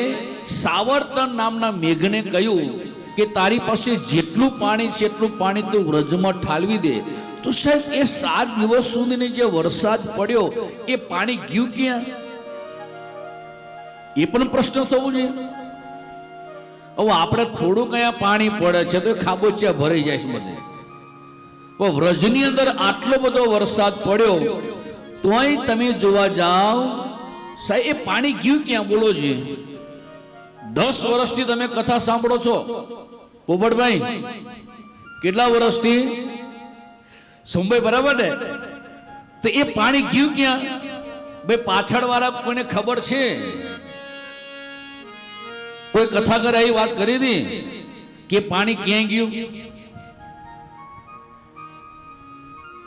સાવર્તન નામના મેઘને કહ્યું કે તારી પાસે જેટલું પાણી છે એટલું પાણી તું વ્રજમાં ઠાલવી દે. તો સાહેબ એ 7 દિવસ સુધીને જે વરસાદ પડ્યો એ પાણી ગયું ક્યાં? એ પણ પ્રશ્ન થવો જોઈએ. હવે આપણે થોડું કયા પાણી પડે છે તો ખાબોચિયા ભરાઈ જાય છે બધે. પણ વ્રજની અંદર આટલો બધો વરસાદ પડ્યો તોય તમે જોવા જાઓ સાહેબ એ પાણી ગયું ક્યાં? બોલો છે. 10 વર્ષથી તમે કથા સાંભળો છો પોપટભાઈ? કેટલા વર્ષથી? સોમભાઈ બરાબર ને? તો એ પાણી ગયું ક્યાં? ભાઈ પાછળ વાળા કોઈને ખબર છે? કોઈ કથા કરે એ વાત કરી હતી કે પાણી ક્યાં ગયું?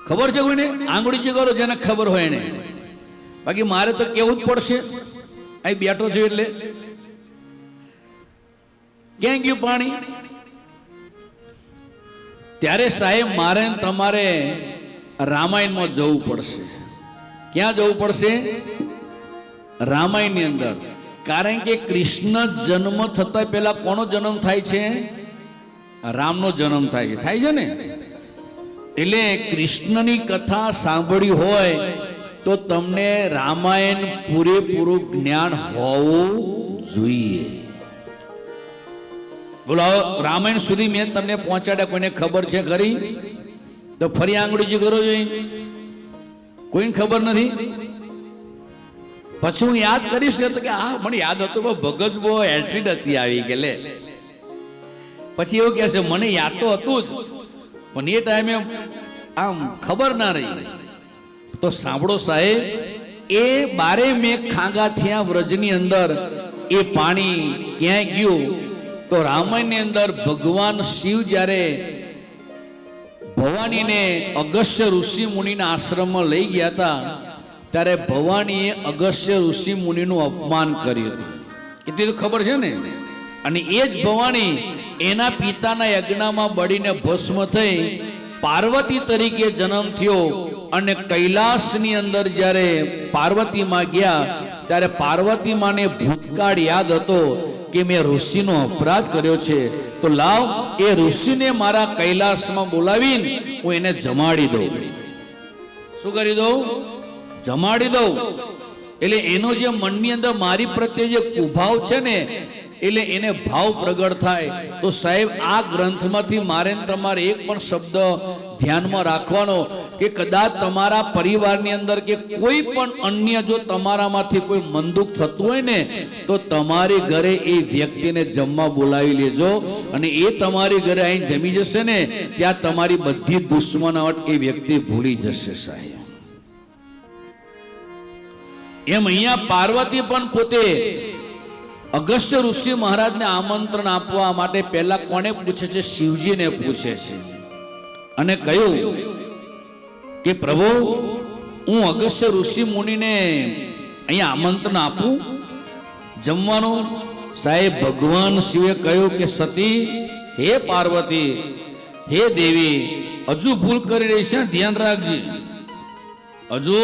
ખબર છે કોઈને? આંગળી છે કરો જેને ખબર હોય એને. બાકી મારે તો કેવું જ પડશે. અહીં બેઠો છું એટલે ક્યાં ગયું પાણી? ત્યારે સાહેબ મારે તમારે રામાયણમાં જવું પડશે. ક્યાં જવું પડશે? રામાયણની અંદર. કારણ કે કૃષ્ણ જન્મ થતા પહેલા કોનો જન્મ થાય છે? રામનો જન્મ થાય છે ને. એટલે કૃષ્ણની કથા સાંભળી હોય તો તમને રામાયણ પૂરેપૂરું જ્ઞાન હોવું જોઈએ. બોલો, રામાયણ સુધી મેં તમને પહોંચાડ્યા, કોઈને ખબર છે ખરી? તો ફરી આંગળીજી કરો જોઈએ. કોઈને ખબર નથી? પછી હું યાદ કરીશ ને તો કે હા મને યાદ હતું, પણ ભગત બહુ એન્ટ્રી નથી આવી કે લે. પછી એવું કહે છે મને યાદ તો હતું જ, પણ એ ટાઈમે આમ ખબર ના રહી. તો સાંભળો સાહેબ, એ 12 મેઘ ખાંગા થયા વ્રજની અંદર, એ પાણી ક્યાંય ગયું? તો રામાયણની અંદર ભગવાન શિવ જ્યારે ભવાનીને અગસ્ત્ય ઋષિ મુનિના આશ્રમમાં લઈ ગયા હતા, ત્યારે ભવાનીએ અગસ્ત્ય ઋષિ મુનિનું અપમાન કર્યું હતું. એટલી તો ખબર છે ને. અને એ જ ભવાની એના પિતાના યજ્ઞમાં બળીને ભસ્મ થઈ પાર્વતી તરીકે જન્મ થયો. અને કૈલાસની અંદર જ્યારે પાર્વતી માં ગયા, ત્યારે પાર્વતી માને ભૂતકાળ યાદ હતો કે મેં ઋષિનો અપરાધ કર્યો છે, તો લાવ એ ઋષિને મારા કૈલાસમાં બોલાવીને હું એને જમાડી દઉં. શું કરી દઉં? જમાડી દઉં. એટલે એનો જે મનની અંદર મારી પ્રત્યે જે કુભાવ છે ને, એટલે એને ભાવ પ્રગટ થાય. તો સાહેબ, આ ગ્રંથમાંથી મારે તમારે એક પણ શબ્દ ધ્યાનમાં રાખવાનો કે કદાચ તમારા પરિવારની અંદર કે કોઈ પણ અન્ય જો તમારામાંથી કોઈ મનદુખ થતું હોય ને, તો તમારી ઘરે એ વ્યક્તિને જમવા બોલાવી લેજો. અને એ તમારી ઘરે આવીને જમી જશે ને, ત્યાં તમારી બધી દુશ્મનાવટ એ વ્યક્તિ ભૂલી જશે સાહેબ. એમ અહીંયા પાર્વતી પણ પોતે અગસ્ત્ય ઋષિ મહારાજને આમંત્રણ આપવા માટે પહેલા કોને પૂછે છે? શિવજીને પૂછે છે. અને કહ્યું કે પ્રભુ, હું અગસ્ત્ય ઋષિ મુનિને અહીંયા આમંત્રણ આપું જમવાનું? સાહેબ, ભગવાન શિવે કહ્યું કે સતી, હે પાર્વતી, હે દેવી, હજુ ભૂલ કરી રહી છે, ધ્યાન રાખજે. હજુ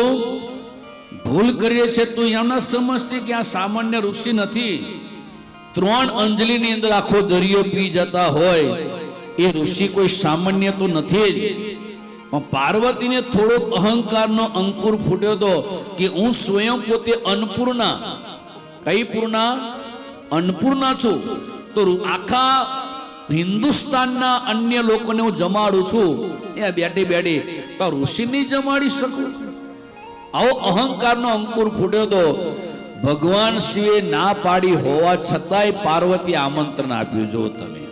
ભૂલ કરી છે. તું એમ ના સમજતી કે આ સામાન્ય ઋષિ નથી. 3 અંજલિની અંદર આખો દરિયો પી જતા હોય એ ઋષિ કોઈ સામાન્ય તો નથી જ. પણ પાર્વતીને થોડોક અહંકારનો અંકુર ફૂટ્યો હતો કે હું સ્વયં પોતે અન્નપૂર્ણા. કઈ પૂર્ણા? અન્નપૂર્ણા છું. તો આખા હિન્દુસ્તાનના અન્ય લોકોને હું જમાડું છું. એ બેઠી બેઠી તો ઋષિ નહીં જમાડી શકું? આવો અહંકારનો અંકુર ફૂટ્યો તો ભગવાન શિવે ના પાડી હોવા છતાંય પાર્વતી આમંત્રણ આપ્યું. જો તમે,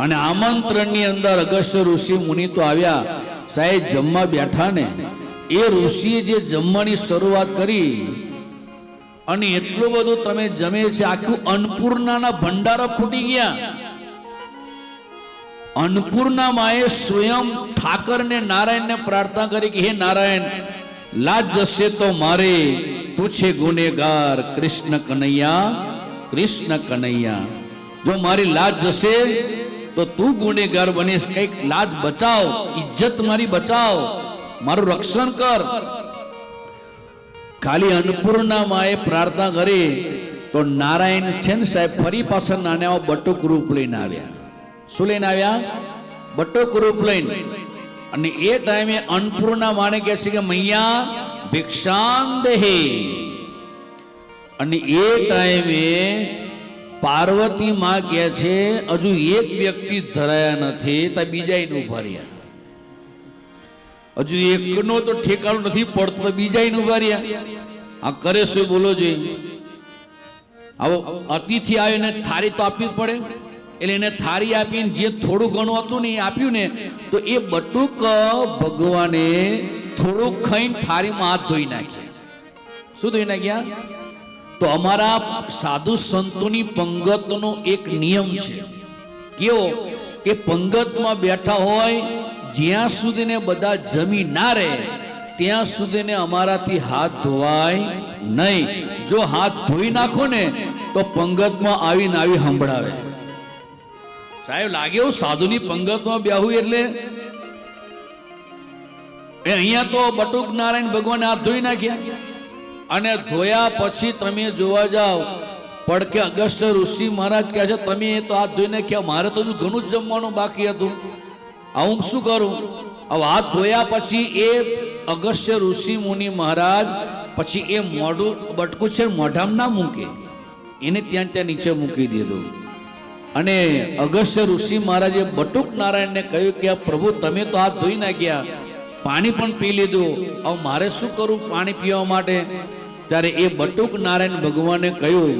અને આમંત્રણની અંદર અગસ્ત્ય ઋષિ મુનિ તો આવ્યા સાહેબ. જમવા બેઠા ને, એ ઋષિએ જે જમવાની શરૂઆત કરી, અને એટલું બધું તમે જમે છે, આખું અન્નપૂર્ણાના ભંડારો ખૂટી ગયા. અન્નપૂર્ણા માએ સ્વયં ઠાકર ને નારાયણ ને પ્રાર્થના કરી કે હે નારાયણ, લાજ જશે તો મારે, તું છે ગુનેગાર કૃષ્ણ કનૈયા, કૃષ્ણ કનૈયા. જો મારી લાજ જશે તો તું ગુનેગાર બનીશ. કઈક લાજ બચાવ, ઇજ્જત મારી બચાવ, મારું રક્ષણ કર. ખાલી અન્નપૂર્ણા માએ પ્રાર્થના કરી તો નારાયણ છે ને સાહેબ, ફરી પાછળ નાના બટુક રૂપ લઈને આવ્યા. શું લઈને આવ્યા? બટુક રૂપ લઈને. અને એ ટાઈમે અન્નપૂર્ણા માને કહે છે કે મૈયા ભિક્ષામ દેહે. અને એ ટાઈમે પાર્વતી માં કહે છે હજુ એક વ્યક્તિ ધરાયા નથી, તો બીજા એને ઉભા રહ્યા. હજુ એકનો તો ઠેકાણું નથી પડતો, તો બીજા એને ઉભા રહ્યા. આ કરે શું? બોલો જોઈએ. આવો અતિથિ આવીને થાળી તો આપવી જ પડે. એટલે એને થાળી આપીને જે થોડું ઘણું હતું ને એ આપ્યું ને, તો એ બટુક ભગવાને થોડુંક ખાઈને થાળીમાં હાથ ધોઈ નાખ્યા. શું ધોઈ નાખ્યા? તો અમારા સાધુ સંતોની પંગતનો એક નિયમ છે. કેવો? કે પંગતમાં બેઠા હોય જ્યાં સુધીને બધા જમી ના રહે ત્યાં સુધીને અમારાથી હાથ ધોવાય નહીં. જો હાથ ધોઈ નાખો ને તો પંગતમાં આવીને આવી સંભળાવે. સાહેબ, લાગે એવું સાધુની પંગતમાં બેહું એટલે અહીંયા તો બટુક નારાયણ ભગવાને હાથ ધોઈ નાખ્યા. અને ધોયા પછી તમે જોવા જાઓ પડકે અગસ્ત્ય ઋષિ મહારાજ કહે છે તમે તો હાથ ધોઈને કહ્યા મારે તો હજુ ઘણું જ જમવાનું બાકી હતું, હું શું કરું? હવે હાથ ધોયા પછી એ અગસ્ત્ય ઋષિ મુનિ મહારાજ પછી એ મોઢું બટકું છે મોઢામાં ના મૂકે, એને ત્યાં નીચે મૂકી દીધું. અને અગસ્ત્ય ઋષિ મહારાજે બટુક નારાયણને કહ્યું કે પ્રભુ તમે તો હાથ ધોઈ નાખ્યા, પાણી પણ પી લીધું, હવે મારે શું કરું પાણી પીવા માટે? ત્યારે એ બટુક નારાયણ ભગવાને કહ્યું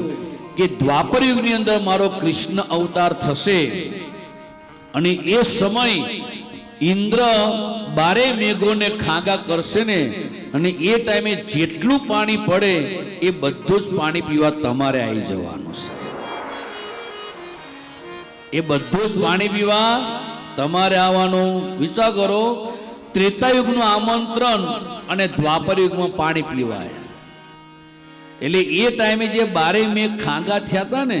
કે દ્વાપર યુગની અંદર મારો કૃષ્ણ અવતાર થશે અને એ સમય ઇન્દ્ર 12 મેઘોને ખાગા કરશે ને, અને એ ટાઈમે જેટલું પાણી પડે એ બધું જ પાણી પીવા તમારે આવી જવાનું છે. એ બધું જ પાણી પીવા તમારે આવવાનું. વિચાર કરો, ત્રેતાયુગનું આમંત્રણ અને દ્વાપર યુગમાં પાણી પીવાય. એટલે એ ટાઈમે જે 12 મેઘ ખાગા થયા હતા ને,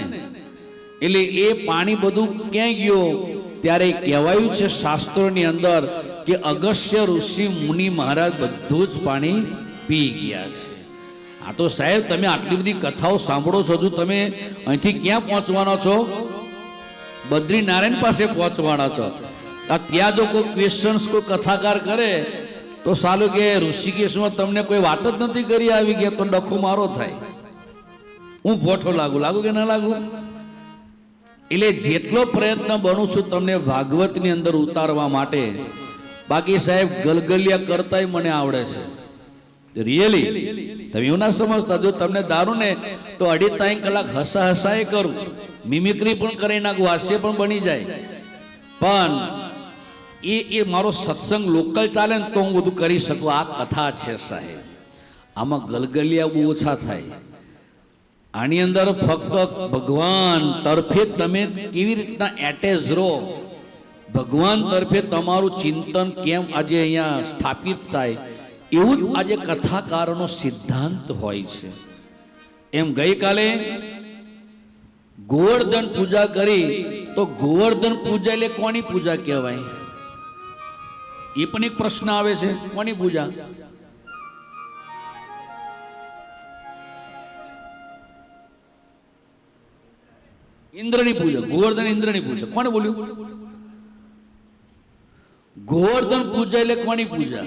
એટલે એ પાણી બધું ક્યાં ગયો? ત્યારે કહેવાયું છે શાસ્ત્રોની અંદર કે અગસ્ત્ય ઋષિ મુનિ મહારાજ બધું જ પાણી પી ગયા છે. આ તો સાહેબ તમે આટલી બધી કથાઓ સાંભળો છો, હજુ તમે અહીંથી ક્યાં પહોંચવાના છો? બદ્રીનારાયણ પાસે પહોંચવાના છો. ત્યાં જો કોઈ ક્વેશ્ચન્સ કોઈ કથાકાર કરે તો સાલું કે ઋષિકેશમાં તમને કોઈ વાત જ નથી કરી આવી ગયા તો ડખો મારો થાય, હું ભોઠો લાગુ કે ના લાગુ? એટલે જેટલો પ્રયત્ન બનું છું તમને ભાગવતની અંદર ઉતારવા માટે. બાકી સાહેબ ગલગલિયા કરતાય મને આવડે છે, રિયલી. તમે એવું ના સમજતા, જો તમને દારૂ ને તો 2.5 કલાક હસાય કરું, મિમિક્રી પણ કરી નાખું, હાસ્ય પણ બની જાય. પણ એ મારો સત્સંગ લોકલ ચાલે ને તો હું બધું કરી શકું. આ કથા છે સાહેબ, આમાં ગલગલિયા બહુ ઓછા થાય. આની અંદર ફક્ત ભગવાન તરફે તમે કેવી રીતના એટેચ રહો, ભગવાન તરફે તમારું ચિંતન કેમ આજે અહીંયા સ્થાપિત થાય, એવું જ આજે કથાકારોનો સિદ્ધાંત હોય છે. એમ ગઈકાલે ગોવર્ધન પૂજા કરી, તો ગોવર્ધન પૂજા એટલે કોની પૂજા કહેવાય? એ પણ એક પ્રશ્ન આવે છે. કોની પૂજા? ઇન્દ્રની પૂજા. ગોવર્ધન ઇન્દ્રની પૂજા. કોને બોલ્યું? ગોવર્ધન પૂજા એટલે કોની પૂજા?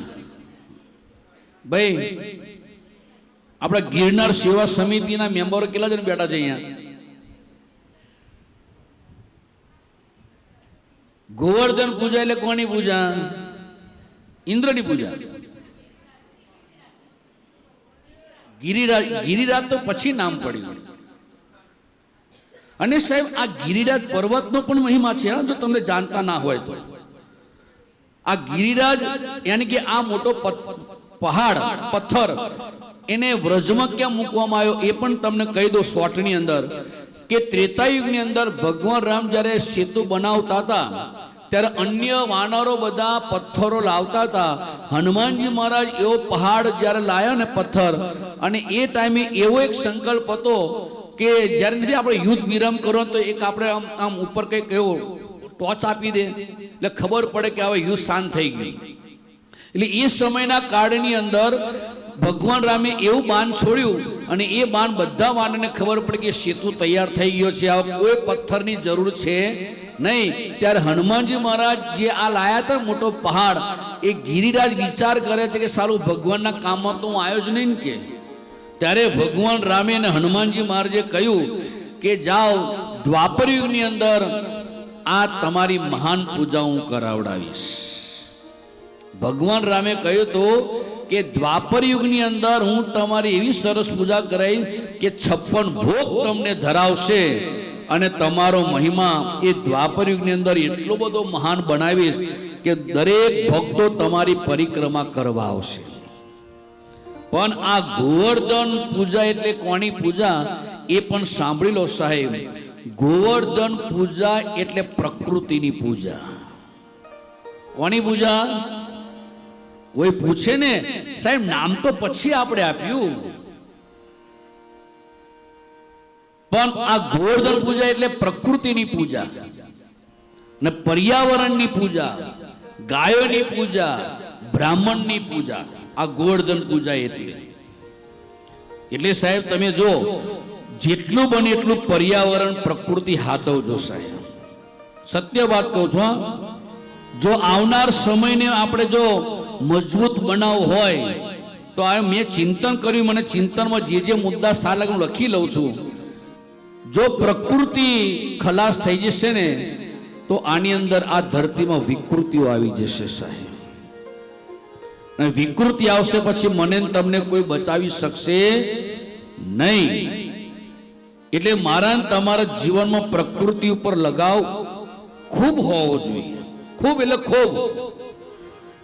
ભાઈ આપણા ગિરનાર સેવા સમિતિના મેમ્બરો કેટલા જણ બેઠા છે અહીંયા? ગોવર્ધન પૂજા એટલે કોની પૂજા? ઇન્દ્રની પૂજા. ગિરિરાજ તો પછી નામ પડ્યું. અને સાહેબ આ ગિરિરાજ પર્વતનો પણ મહિમા છે, જો તમને જાણતા ના હોય તો. આ ગિરિરાજ યાની કે આ મોટો પહાડ પથ્થર એને વ્રજમાં ક્યાં મૂકવામાં આવ્યો એ પણ તમને કહી દો શોર્ટની અંદર. કે ત્રેતાયુગની અંદર ભગવાન રામ જ્યારે સેતુ બનાવતા હતા ત્યારે અન્ય વાનરો બધા પથ્થરો લાવતા હતા. હનુમાનજી મહારાજ એવો પહાડ જ્યારે લાયા ને પથ્થર, અને એ ટાઈમે એવો એક સંકલ્પ હતો કે જ્યારે આપણે યુદ્ધ વિરામ કરો તો એક આપણે આમ ઉપર કંઈક એવો ટોચ આપી દે એટલે ખબર પડે કે હવે યુદ્ધ શાંત થઈ ગયું. એટલે એ સમયના કાળની અંદર ભગવાન રામે એવું બાણ છોડ્યું અને એ બાણ બધા વાનરને ખબર પડી કે સેતુ તૈયાર થઈ ગયો છે, હવે કોઈ પથ્થરની જરૂર છે નહીં. ત્યારે હનુમાનજી મહારાજ જે આ લાયા હતા મોટો પહાડ, એ ગિરિરાજ વિચાર કરે છે કે સારું ભગવાનના કામમાં તો હું આવ્યો જ નહીં કે. ત્યારે ભગવાન રામે અને હનુમાનજી મહારાજે કહ્યું કે જાઓ દ્વાપર યુગની અંદર આ તમારી મહાન પૂજા હું કરાવડાવીશ. ભગવાન રામે કહ્યું તો કે દ્વાપર યુગની અંદર હું તમારી એવી સરસ પૂજા કરાવીશ કે 56 ભોગ તમને ધરાવશે, અને તમારો મહિમા એ દ્વાપર યુગની અંદર એટલો બધો મહાન બનાવીશ કે દરેક ભક્તો તમારી પરિક્રમા કરવા આવશે. પણ આ ગોવર્ધન પૂજા એટલે કોની પૂજા એ પણ સાંભળી લો સાહેબ. ગોવર્ધન પૂજા એટલે પ્રકૃતિની પૂજા. કોની પૂજા? કોઈ પૂછે ને સાહેબ નામ તો પછી આપણે આપ્યું, પણ આ ગોવર્ધન પૂજા એટલે પ્રકૃતિની પૂજા ને પર્યાવરણની પૂજા, ગાયોની પૂજા, બ્રાહ્મણની પૂજા. આ ગોવર્ધન પૂજા એટલે એટલે સાહેબ તમે જો જેટલું બને એટલું પર્યાવરણ પ્રકૃતિ હાચવજો સાહેબ. સત્ય વાત કહું છું. જો આવનાર સમયને આપણે જો મજબૂત બનાવવો હોય તો આ મેં ચિંતન કર્યું, મને ચિંતનમાં જે મુદ્દા સારા હું લખી લઉં છું. જો પ્રકૃતિ ખલાસ થઈ જશે ને તો આની અંદર આ ધરતીમાં વિકૃતિઓ આવી જશે સાહેબ. અને વિકૃતિ આવશે પછી મને તમને કોઈ બચાવી શકશે નહીં. એટલે મારા તમારા જીવનમાં પ્રકૃતિ ઉપર લગાવ ખૂબ હોવો જોઈએ. ખૂબ એટલે ખૂબ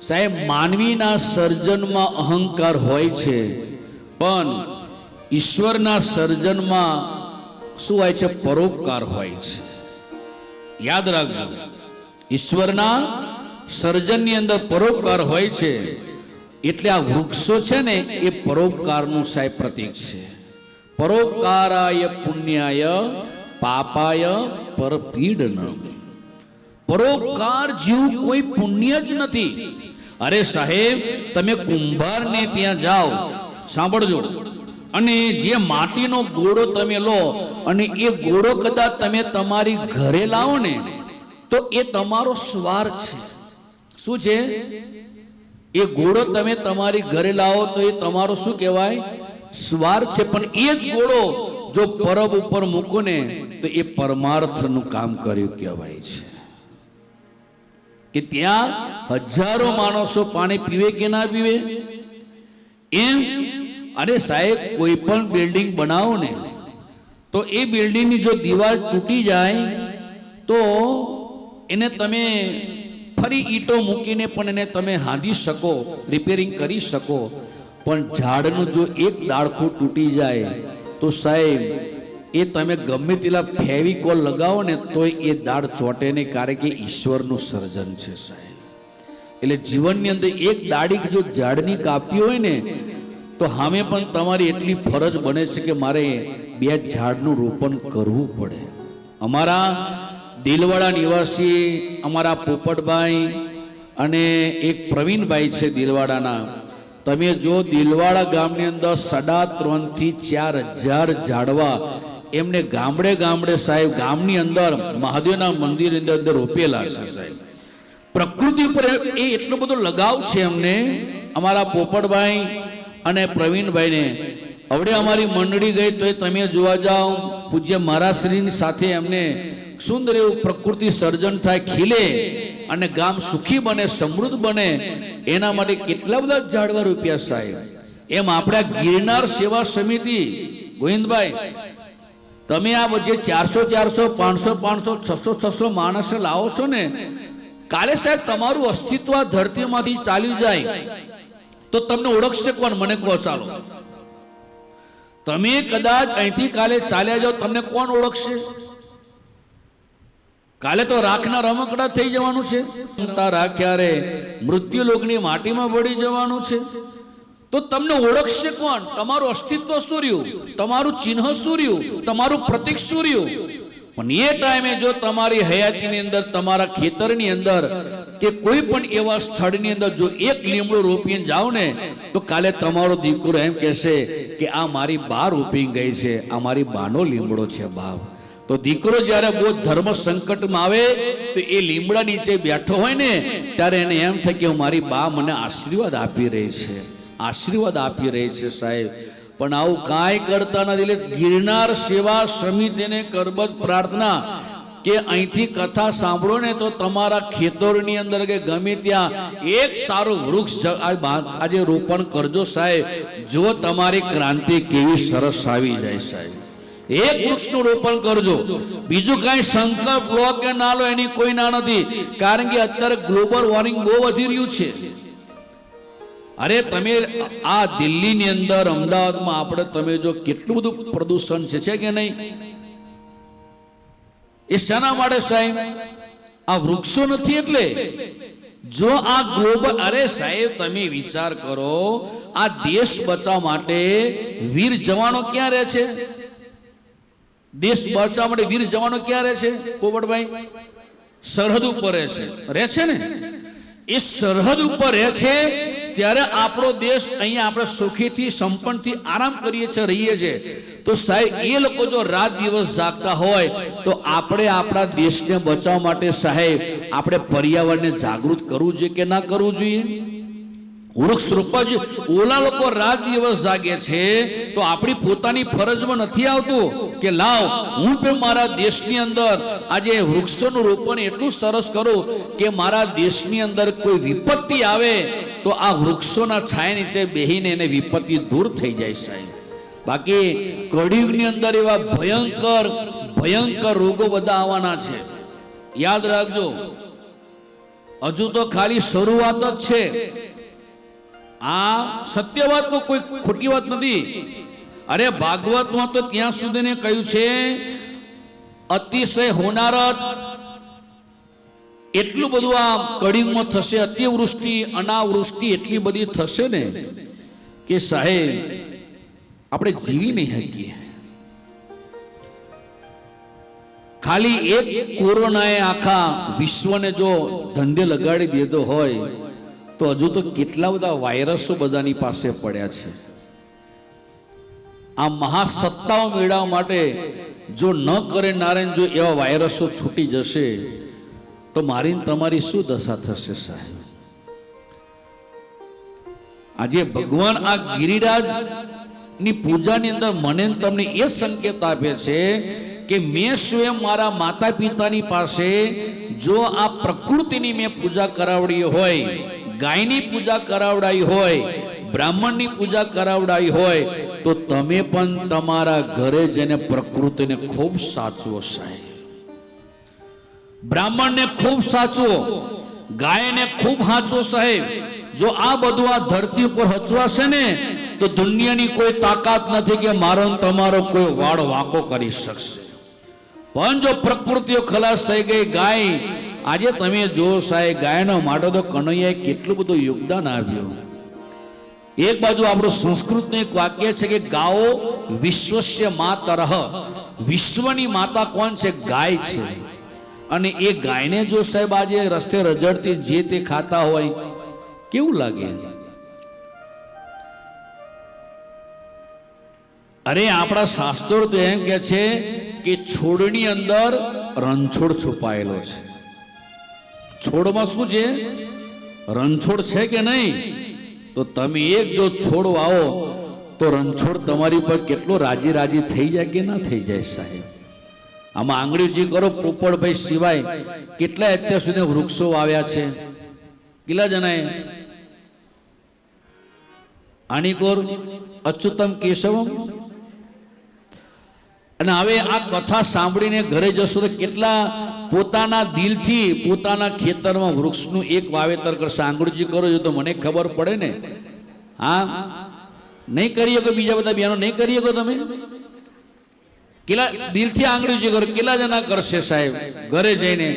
સાહેબ. માનવીના સર્જનમાં અહંકાર હોય છે, પણ ઈશ્વરના સર્જનમાં શું હોય છે? પરોપકાર હોય છે. યાદ રાખજો, ઈશ્વરના સર્જનની અંદર પરોપકાર હોય છે. એટલે આ વૃક્ષો છે ને એ પરોપકારનું સાહેબ પ્રતીક છે. પરોપકારાય પુણ્યાય પાપાય પરપીડનમ. પરોપકાર જેવું કોઈ પુણ્ય જ નથી. અરે સાહેબ, તમે કુંભારને ત્યાં જાઓ, સાંભળજો, અને જે માટીનો ગોળો તમે લો અને એ ગોળો કદાચ તમે તમારી ઘરે લાવો ને તો એ તમારો સ્વાર્થ છે. શું છે? એ ગોળો તમે તમારી ઘરે લાવો તો એ તમારો શું કહેવાય? સ્વાર્થ છે. પણ એ જ ગોળો જો પરબ ઉપર મૂકો ને તો એ પરમાર્થનું કામ કર્યું કહેવાય છે. કે ત્યાં હજારો માણસો પાણી પીવે કે ના પીવે એમ. અરે સાહેબ, કોઈ પણ બિલ્ડિંગ બનાવો ને તો એ બિલ્ડિંગની જો દિવાલ તૂટી જાય તો એને તમે ફરી ઈંટો મૂકીને પણ એને તમે હાંધી શકો, રિપેરિંગ કરી શકો. પણ ઝાડનું જો એક ડાળખું તૂટી જાય તો સાહેબ એ તમે ગમે તેલા ફેવિકોલ લગાવો ને તો એ દાળ ચોટે નહીં, કારણ કે ઈશ્વરનું સર્જન છે સાહેબ. એટલે જીવનની અંદર એક દાડી જો ઝાડની કાપી હોય ને તો સામે પણ તમારી એટલી ફરજ બને છે કે મારે 2 ઝાડનું રોપણ કરવું પડે. અમારા દિલવાડા નિવાસી અમારા પોપટભાઈ અને એક પ્રવીણભાઈ છે દિલવાડાના. તમે જો દિલવાડા ગામની અંદર 3.5 થી 4,000 ઝાડવા એમને ગામડે ગામડે સાહેબ ગામની અંદર મહાદેવના મંદિરની અંદર રોપેલા છે સાહેબ. પ્રકૃતિ ઉપર એ એટલો બધો લગાવ છે એમને, અમારા પોપટભાઈ અને પ્રવીણભાઈને. હવે અમારી મંડળી ગઈ તો તમે જોવા જાઓ, પૂજ્ય મહારાજશ્રીની સાથે એમને સુંદર એવું પ્રકૃતિ સર્જન થાય, ખીલે અને ગામ સુખી બને, સમૃદ્ધ બને, એના માટે કેટલા બધા ઝાડવા રૂપિયા સાહેબ. એમ આપણા ગિરનાર સેવા સમિતિ ગોવિંદભાઈ, તમે આ જે 400 500 600 માણસ લાવો છો ને, કાલે સાહેબ તમારું અસ્તિત્વ ધરતીમાંથી ચાલ્યું જાય તો તમને ઓળખશે કોણ? મને કહો. ચાલો, તમે કદાચ અહીંથી કાલે ચાલ્યા જાઓ, તમને કોણ ઓળખશે? કાલે તો રાખના રમકડા થઈ જવાનું છે. રાખ્યા રે મૃત્યુ લોકની માટીમાં પડી જવાનું છે. તો તમને ઓળખશે કોણ? તમારું અસ્તિત્વ શું રહ્યું? તમારું ચિહ્ન શું રહ્યું? તમારું પ્રતીક શું રહ્યું? પણ એ ટાઈમે જો તમારી હયાતીની અંદર, તમારા ખેતરની અંદર કે કોઈ પણ એવા સ્થળની અંદર જો એક લીમડું રોપીને જાઓ ને તો કાલે તમારો દીકરો એમ કહેશે કે આ મારી બા રોપી ગઈ છે, આ મારી બાનો લીમડો છે બાપ. તો દીકરો જ્યારે બહુ ધર્મ સંકટમાં આવે તો એ લીમડા નીચે બેઠો હોય ને ત્યારે એને એમ થાય કે મારી બા મને આશીર્વાદ આપી રહી છે, આશીર્વાદ આપી રહી છે સાહેબ. પણ આવું કાંઈ કરતા નથી. એટલે ગિરનાર સેવા સમિતિને કરબત પ્રાર્થના કે અહીંથી કથા સાંભળો ને તો તમારા ખેતરની અંદર કે ગમે ત્યાં એક સારું વૃક્ષ આજે રોપણ કરજો સાહેબ. જો તમારી ક્રાંતિ કેવી સરસ આવી જાય સાહેબ. એક વૃક્ષનું રોપણ કરજો. બીજું કાંઈ સંકલ્પ લો કે ના લો એની કોઈ ના નથી, કારણ કે અત્યારે ગ્લોબલ વોર્મિંગ બહુ વધી રહ્યું છે. અરે તમે આ દિલ્હીની અંદર, અમદાવાદમાં આપણે તમે જો કેટલું બધું પ્રદૂષણ છે કે નહીં? એ શાના માટે સાહેબ? આ વૃક્ષો નથી એટલે. જો આ ગ્લોબલ, અરે સાહેબ તમે વિચાર કરો, આ દેશ બચાવવા માટે વીર જવાનો ક્યાં રહે છે? દેશ બચાવવા માટે વીર જવાનો ક્યાં રહે છે પોપટભાઈ? સરહદ ઉપર રહે છે ને. એ સરહદ ઉપર રહે છે ત્યારે આપણો દેશ અહીંયા આપણે સુખીથી સંપન્નથી આરામ કરીએ છીએ, રહીએ છીએ. તો સાહેબ એ લોકો જો રાત દિવસ જાગતા હોય તો આપણે આપણા દેશને બચાવવા માટે સાહેબ આપણે પર્યાવરણને જાગૃત કરવું જોઈએ કે ના કરવું જોઈએ? વૃક્ષ રોપવા જોઈએ. ઓલા લોકો રાત દિવસ જાગે છે તો આપણી પોતાની ફરજમાં નથી આવતું કે લાવ હું પણ મારા દેશની અંદર આજે વૃક્ષોનું રોપણ એટલું સરસ કરું કે મારા દેશની અંદર કોઈ વિપત્તિ આવે તો આ વૃક્ષોના છાયા નીચે બેહીને એને વિપત્તિ દૂર થઈ જાય સાહેબ. બાકી કળિયુગની અંદર એવા ભયંકર રોગો બધા આવવાના છે. યાદ રાખજો, હજુ તો ખાલી શરૂઆત જ છે. આ સત્ય વાત કોઈ ખોટી વાત નથી. અરે ભાગવતમાં તો ત્યાં સુધી કહ્યું છે અતિશય હોનારત એટલું બધું આ કળિયુગમાં થશે, અતિવૃષ્ટિ અનાવૃષ્ટિ એટલી બધી થશે ને કે સાહેબ આપણે જીવી નહીં શકીએ. ખાલી એક કોરોનાએ આખા વિશ્વને જો ધંધે લગાડી દીધો હોય તો હજુ તો કેટલા બધા વાયરસો બધાની પાસે પડ્યા છે. આ મહાસત્તાઓ મેળવવા માટે જો ન કરે નારાયણ, જો એવા વાયરસો છૂટી જશે તો મારી તમારી શું દશા થશે સાહેબ? આજે ભગવાન આ ગિરિરાજ ની પૂજાની અંદર મને તમને એ સંકેત આપે છે કે મેં સ્વયં મારા માતા પિતાની પાસે જો આ પ્રકૃતિની મેં પૂજા કરાવડી હોય, ગાયની પૂજા કરાવડાઈ હોય, બ્રાહ્મણની પૂજા કરાવડાઈ હોય તો તમે પણ તમારા ઘરે જઈને પ્રકૃતિને ખૂબ સાચવો સાહેબ. બ્રાહ્મણને ખૂબ સાચવો, ગાયને ખૂબ સાચવો સાહેબ. જો આ બધું આ ધરતી ઉપર હચવાશે ને તો દુનિયાની કોઈ તાકાત નથી કે મારો તમારો કોઈ વાળ વાંકો કરી શકશે. પણ જો પ્રકૃતિઓ ખલાસ થઈ ગઈ, ગાય આજે તમે જો સાહેબ ગાયનો માટો તો કનૈયાએ કેટલું બધું યોગદાન આપ્યું. એક બાજુ આપણું સંસ્કૃતનું એક વાક્ય છે કે ગાઓ વિશ્વસ્ય માતરઃ, વિશ્વની માતા કોણ છે? ગાય છે. અને એ ગાયને જો સાહેબ આજે રસ્તે રજડતી જે તે ખાતા હોય કેવું લાગે? અરે આપણા શાસ્ત્રો તો એમ કે છે કે છોડની અંદર રણછોડ છુપાયેલો છે. છોડમાં શું છે? રણછોડ છે કે નહીં? તો તમે એક જો છોડ વાવો તો રણછોડ તમારી પર કેટલો રાજી રાજી થઈ જાય કે ના થઈ જાય સાહેબ? આમાં આંગળીજી કરો, પોપટભાઈ સિવાય કેટલા અત્યાર સુધી વૃક્ષો વાવ્યા છે? કેટલા જણાએ? આણીકોર અચ્યુતમ કેશવમ. અને હવે આ કથા સાંભળીને ઘરે જશો તો કેટલા પોતાના દિલથી પોતાના ખેતરમાં વૃક્ષનું એક વાવેતર કરશે. આંગળીજી કરો છો તો મને ખબર પડે ને. હા, નહીં કરી શકો? બીજા બધા બહેનો નહીં કરી શકો? તમે કેટલા દિલથી આંગળીજી કરો? કેટલા જણા કરશે સાહેબ ઘરે જઈને?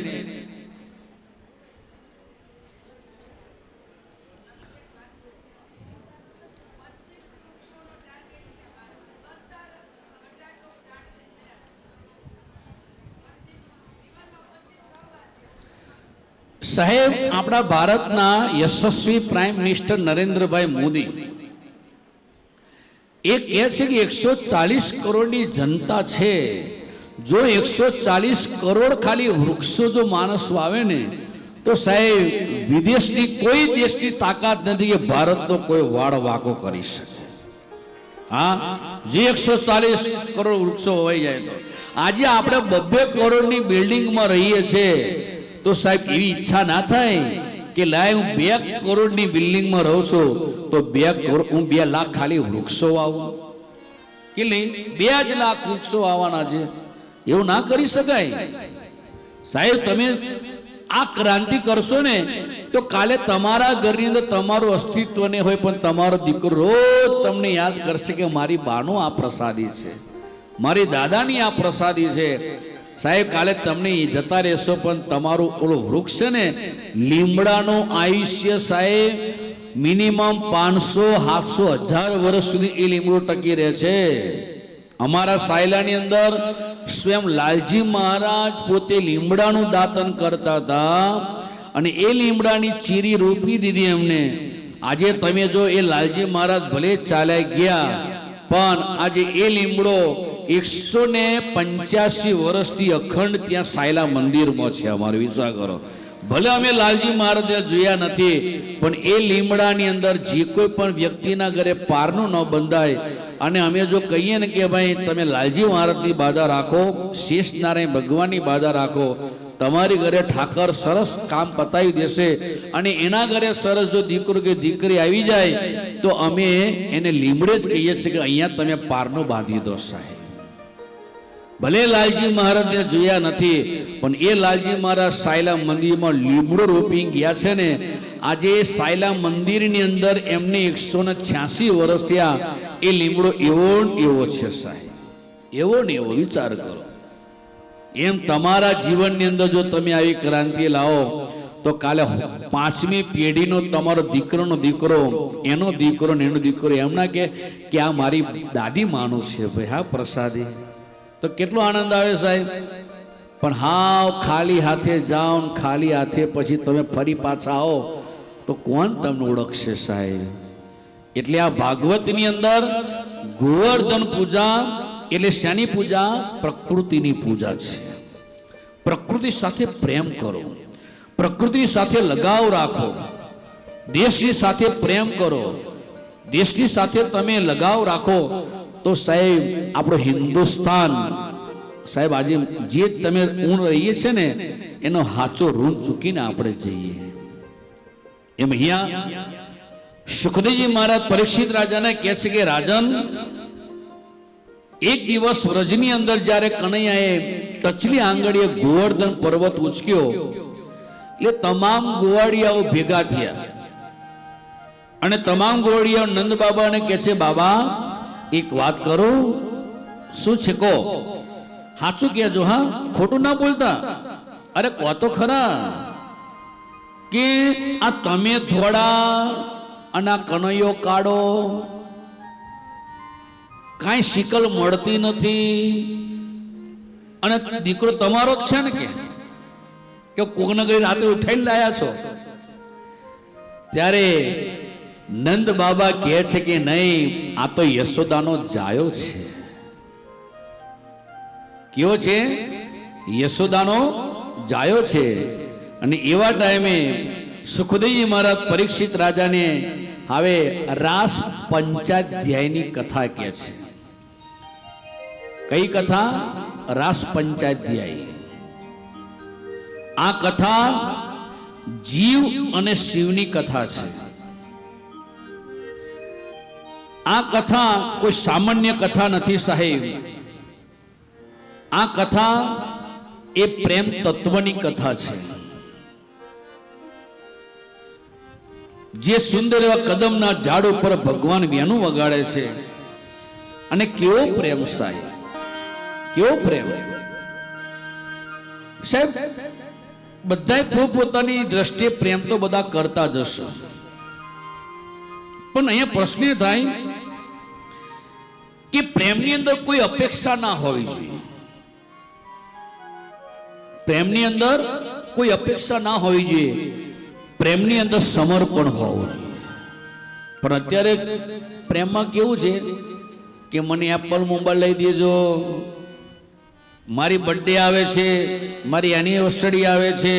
સાહેબ આપણા ભારતના યશસ્વી પ્રાઇમ મિનિસ્ટર નરેન્દ્રભાઈ મોદી એક કહે છે કે 140 કરોડની જનતા છે. જો 140 કરોડ ખાલી વૃક્ષો જો માણસ વાવે ને તો સાહેબ વિદેશની કોઈ દેશની તાકાત નથી કે ભારતનો કોઈ વાળ વાંકો કરી શકે. હા, જે 140 કરોડ વૃક્ષો હોઈ જાય તો આજે આપણે 2 કરોડની બિલ્ડિંગમાં રહીએ છીએ તો સાહેબ એવી ઈચ્છા ના થાય કે લાય હું 2 કરોડની બિલ્ડિંગમાં રહું છું તો 2 કરોડ હું 2 લાખ ખાલી વૃક્ષો વાવું? કેટલી 2 જ લાખ વૃક્ષો વાવવાના છે? એવું ના કરી શકાય સાહેબ. તમે આ ક્રાંતિ કરશો ને તો કાલે તમારા ઘરની અંદર તમારું અસ્તિત્વ નહીં હોય પણ તમારો દીકરો રોજ તમને યાદ કરશે કે મારી બાનું આ પ્રસાદી છે, મારી દાદાની આ પ્રસાદી છે. સાહેબ કાલે તમને જતા રહેશો પણ તમારું ઓલું વૃક્ષ છે ને, લીમડાનું આયુષ્ય સાહેબ મિનિમમ 500, 700, 1000 વર્ષ સુધી એ લીમડો ટકી રહે છે. અમારા સાયલાની અંદર સ્વયં લાલજી મહારાજ પોતે લીમડાનું દાતન કરતા હતા અને એ લીમડાની ચીરી રોપી દીધી એમને. આજે તમે જો એ લાલજી મહારાજ ભલે ચાલ્યા ગયા, પણ આજે એ લીમડો 185 વર્ષથી અખંડ ત્યાં સાયલા મંદિરમાં છે. અમારો વિચાર કરો, ભલે અમે લાલજી મહારાજને જોયા નથી, પણ એ લીમડાની અંદર જે કોઈ પણ વ્યક્તિના ઘરે પારનું ન બંધાય, અને અમે જો કહીએ ને કે ભાઈ તમે લાલજી મહારાજની બાધા રાખો, શેષ નારાયણ ભગવાનની બાધા રાખો, તમારી ઘરે ઠાકર સરસ કામ પતાવી દેશે, અને એના ઘરે સરસ જો દીકરો કે દીકરી આવી જાય તો અમે એને લીમડે જ કહીએ છીએ કે અહીંયા તમે પારનું બાંધી દો સાહેબ. ભલે લાલજી મહારાજને જોયા નથી, પણ એ લાલજી મહારાજ સાયલા મંદિરમાં લીમડો રોપી ગયા છે ને, આજે સાયલા મંદિરની અંદર એમને 186 વર્ષ થયા. એ લીમડો એવો ને એવો છે સાહેબ, એવો ને એવો. વિચાર કરો, એમ તમારા જીવનની અંદર જો તમે આવી ક્રાંતિ લાવો તો કાલે 5મી પેઢીનો તમારો દીકરોનો દીકરો, એનો દીકરો ને એનો દીકરો એમના કે આ મારી દાદી માનું છે ભાઈ, હા પ્રસાદી, તો કેટલો આનંદ આવે સાહેબ. પણ હાવ ખાલી હાથે જાઓ, ખાલી હાથે પછી તમે ફરી પાછા આવો તો કોણ તમને ઓળખશે સાહેબ. એટલે આ ભાગવતની અંદર ગોવર્ધન પૂજા એટલે શાની પૂજા? પ્રકૃતિની પૂજા છે. પ્રકૃતિ સાથે પ્રેમ કરો, પ્રકૃતિ સાથે લગાવ રાખો, દેશની સાથે પ્રેમ કરો, દેશની સાથે તમે લગાવ રાખો તો સાહેબ આપણો હિન્દુસ્તાન સાહેબ આજે જે તમે ઊણ રહીએ છે ને એનો હાચો ઋણ ચૂકીને આપણે જઈએ. એમ અહીંયા સુખદેવજી મહારાજ પરીક્ષિત રાજાને કહે છે કે રાજન, એક દિવસ વ્રજની અંદર જ્યારે કનૈયાએ ટચલી આંગળીએ ગોવર્ધન પર્વત ઉચક્યો એટલે તમામ ગોવાળિયાઓ ભેગા થયા, અને તમામ ગોવાળિયાઓ નંદ બાબાને કહે છે બાબા એક વાત કરો. શું છે કહો? સાચું કહેજો, હા ખોટું ના બોલતા. અરે કહો તો ખરા કે આ તમે થોડા અને આ કનૈયો કાળો, કાંઈ શિકલ મળતી નથી, અને દીકરો તમારો જ છે ને કે કોકનગરી રાતે ઉઠાઈને લાયા છો? ત્યારે નંદ બાબા કહે છે કે નહીં, આ તો યશોદાનો જાયો છે. કેવો છે? યશોદાનો જાયો છે. અને એવા ટાઈમે સુખદેવજી મહારાજ પરીક્ષિત રાજાને હવે રાસ પંચાધ્યાયની કથા કહે છે. કઈ કથા? રાસ પંચાધ્યાય. આ કથા જીવ અને શિવની કથા છે. આ કથા કોઈ સામાન્ય કથા નથી સાહેબ. આ કથા એ પ્રેમ તત્વની કથા છે. જે સુંદર એવા કદમના ઝાડ ઉપર ભગવાન વેણુ વગાડે છે, અને કેવો પ્રેમ સાહેબ, કેવો પ્રેમ સાહેબ. બધા પોતપોતાની દ્રષ્ટિએ પ્રેમ તો બધા કરતા જ હશે, પણ અહીંયા પ્રશ્ન થાય કે પ્રેમની અંદર કોઈ અપેક્ષા ના હોવી જોઈએ. પ્રેમની અંદર કોઈ અપેક્ષા ના હોવી જોઈએ. પ્રેમની અંદર સમર્પણ હોવું જોઈએ. પણ અત્યારે પ્રેમમાં કેવું છે કે મને એપલ મોબાઈલ લઈ દેજો, મારી બર્થડે આવે છે, મારી એનિવર્સરી આવે છે,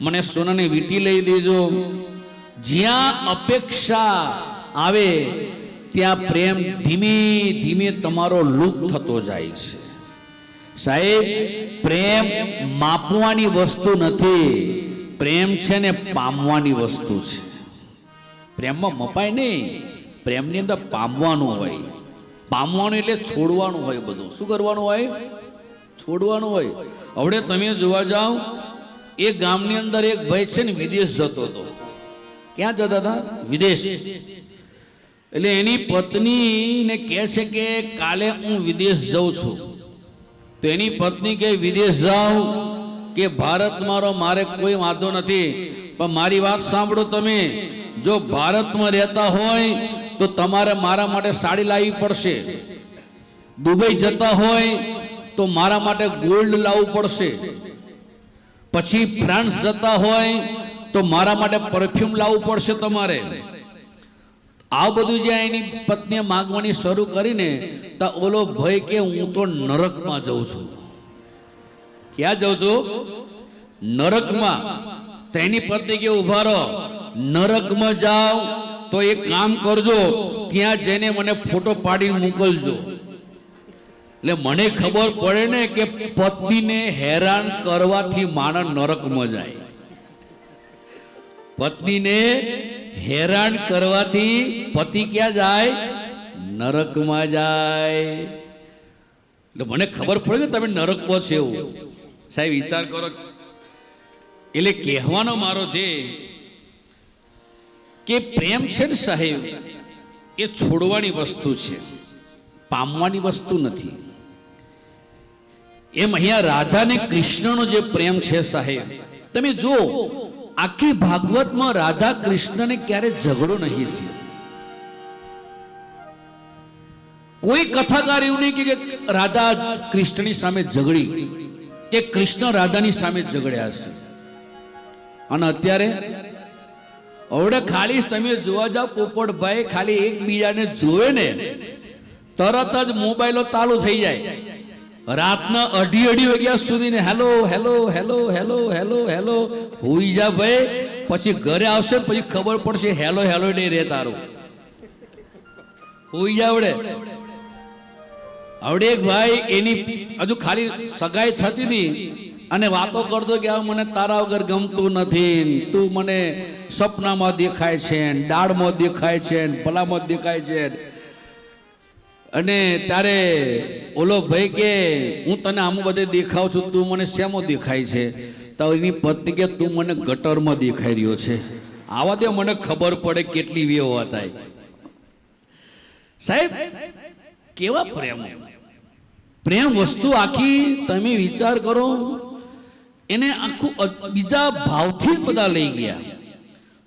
મને સોનાની વીંટી લઈ દેજો. જ્યાં અપેક્ષા આવે ત્યાં પ્રેમ ધીમે ધીમે તમારો લુપ્ત થતો જાય છે સાહેબ. પ્રેમ માપવાની વસ્તુ નથી, પ્રેમ છે ને પામવાની વસ્તુ છે. પ્રેમમાં મપાય નહીં, પ્રેમની અંદર પામવાનું હોય. પામવાનું એટલે છોડવાનું હોય. બધું શું કરવાનું હોય? છોડવાનું હોય. હવે તમે જોવા જાઓ, એ ગામની અંદર એક ભાઈ છે ને વિદેશ જતો હતો. ક્યાં જતા હતા? વિદેશ. એટલે એની પત્નીને કહે છે કે કાલે હું વિદેશ જાઉં છું. તો એની પત્ની કે વિદેશ જાઉં કે ભારત મારો, મારે કોઈ વાંધો નથી, પણ મારી વાત સાંભળો તમે. જો ભારતમાં રહેતા હોય તો તમારે મારા માટે સાડી લાવવી પડશે. દુબઈ જતા હોય તો મારા માટે ગોલ્ડ લાવવું પડશે. પછી ફ્રાન્સ જતા હોય તો મારા માટે પરફ્યુમ લાવવું પડશે તમારે. આ બધું જ્યાં એની પત્નીએ માગવાની શરૂ કરીને તો ઓલો ભાઈ કે હું તો નરકમાં જઉં છું. ક્યાં જાઉં છું? નરકમાં. તો એની પત્ની કે ઉભા રહો, નરકમાં જાઓ તો એક કામ કરજો, ત્યાં જઈને મને ફોટો પાડીને મોકલજો. એટલે મને ખબર પડે ને કે પત્નીને હેરાન કરવાથી માણસ નરકમાં જાય. પત્નીને હેરાન કરવાથી પતિ ક્યાં જાય? નરકમાં જાય. એટલે મને ખબર પડે કે તમે નરકમાં છો એવું. સાહેબ વિચાર કરો. એટલે કહેવાનો મારો ધ્યેય કે પ્રેમ છે ને સાહેબ, એ છોડવાની વસ્તુ છે, પામવાની વસ્તુ નથી. એમ અહીંયા રાધા ને કૃષ્ણનો જે પ્રેમ છે સાહેબ, તમે જો આખી ભાગવતમાં રાધા કૃષ્ણને ક્યારે ઝઘડો નહીં થયો. કોઈ કથાકાર એવું નહીં કે રાધા કૃષ્ણની સામે ઝઘડી કે કૃષ્ણ રાધાની સામે ઝઘડ્યા છે. અને અત્યારે હવે ખાલી તમે જોવા જાવ પોપટભાઈ, ખાલી એકબીજાને જોવે ને તરત જ મોબાઈલો ચાલુ થઈ જાય. રાતના 2:30 વાગ્યા સુધી ને hello hello hello hello hello hello હોઈ જા ભાઈ. પછી ઘરે આવશે પછી ખબર પડશે હેલો હેલો નહીં રે તારું. હોઈ જા આવડે. આવડે એક ભાઈ એની હજુ ખાલી સગાઈ થતી હતી અને વાતો કરતો કે મને તારા વગર ગમતું નથી, તું મને સપનામાં દેખાય છે, દાળમાં દેખાય છે, ભલામાં દેખાય છે. અને ત્યારે ઓલો ભાઈ કે હું તને આમ બધે દેખાવ છું, તું મને શેમાં દેખાય છે? તો એની પત્ની કે તું મને ગટરમાં દેખાઈ રહ્યો છે. આવા દે, મને ખબર પડે કેટલી વ્યવહાર થાય. સાહેબ કેવા પ્રેમ, પ્રેમ વસ્તુ આખી તમે વિચાર કરો, એને આખું બીજા ભાવથી બધા લઈ ગયા.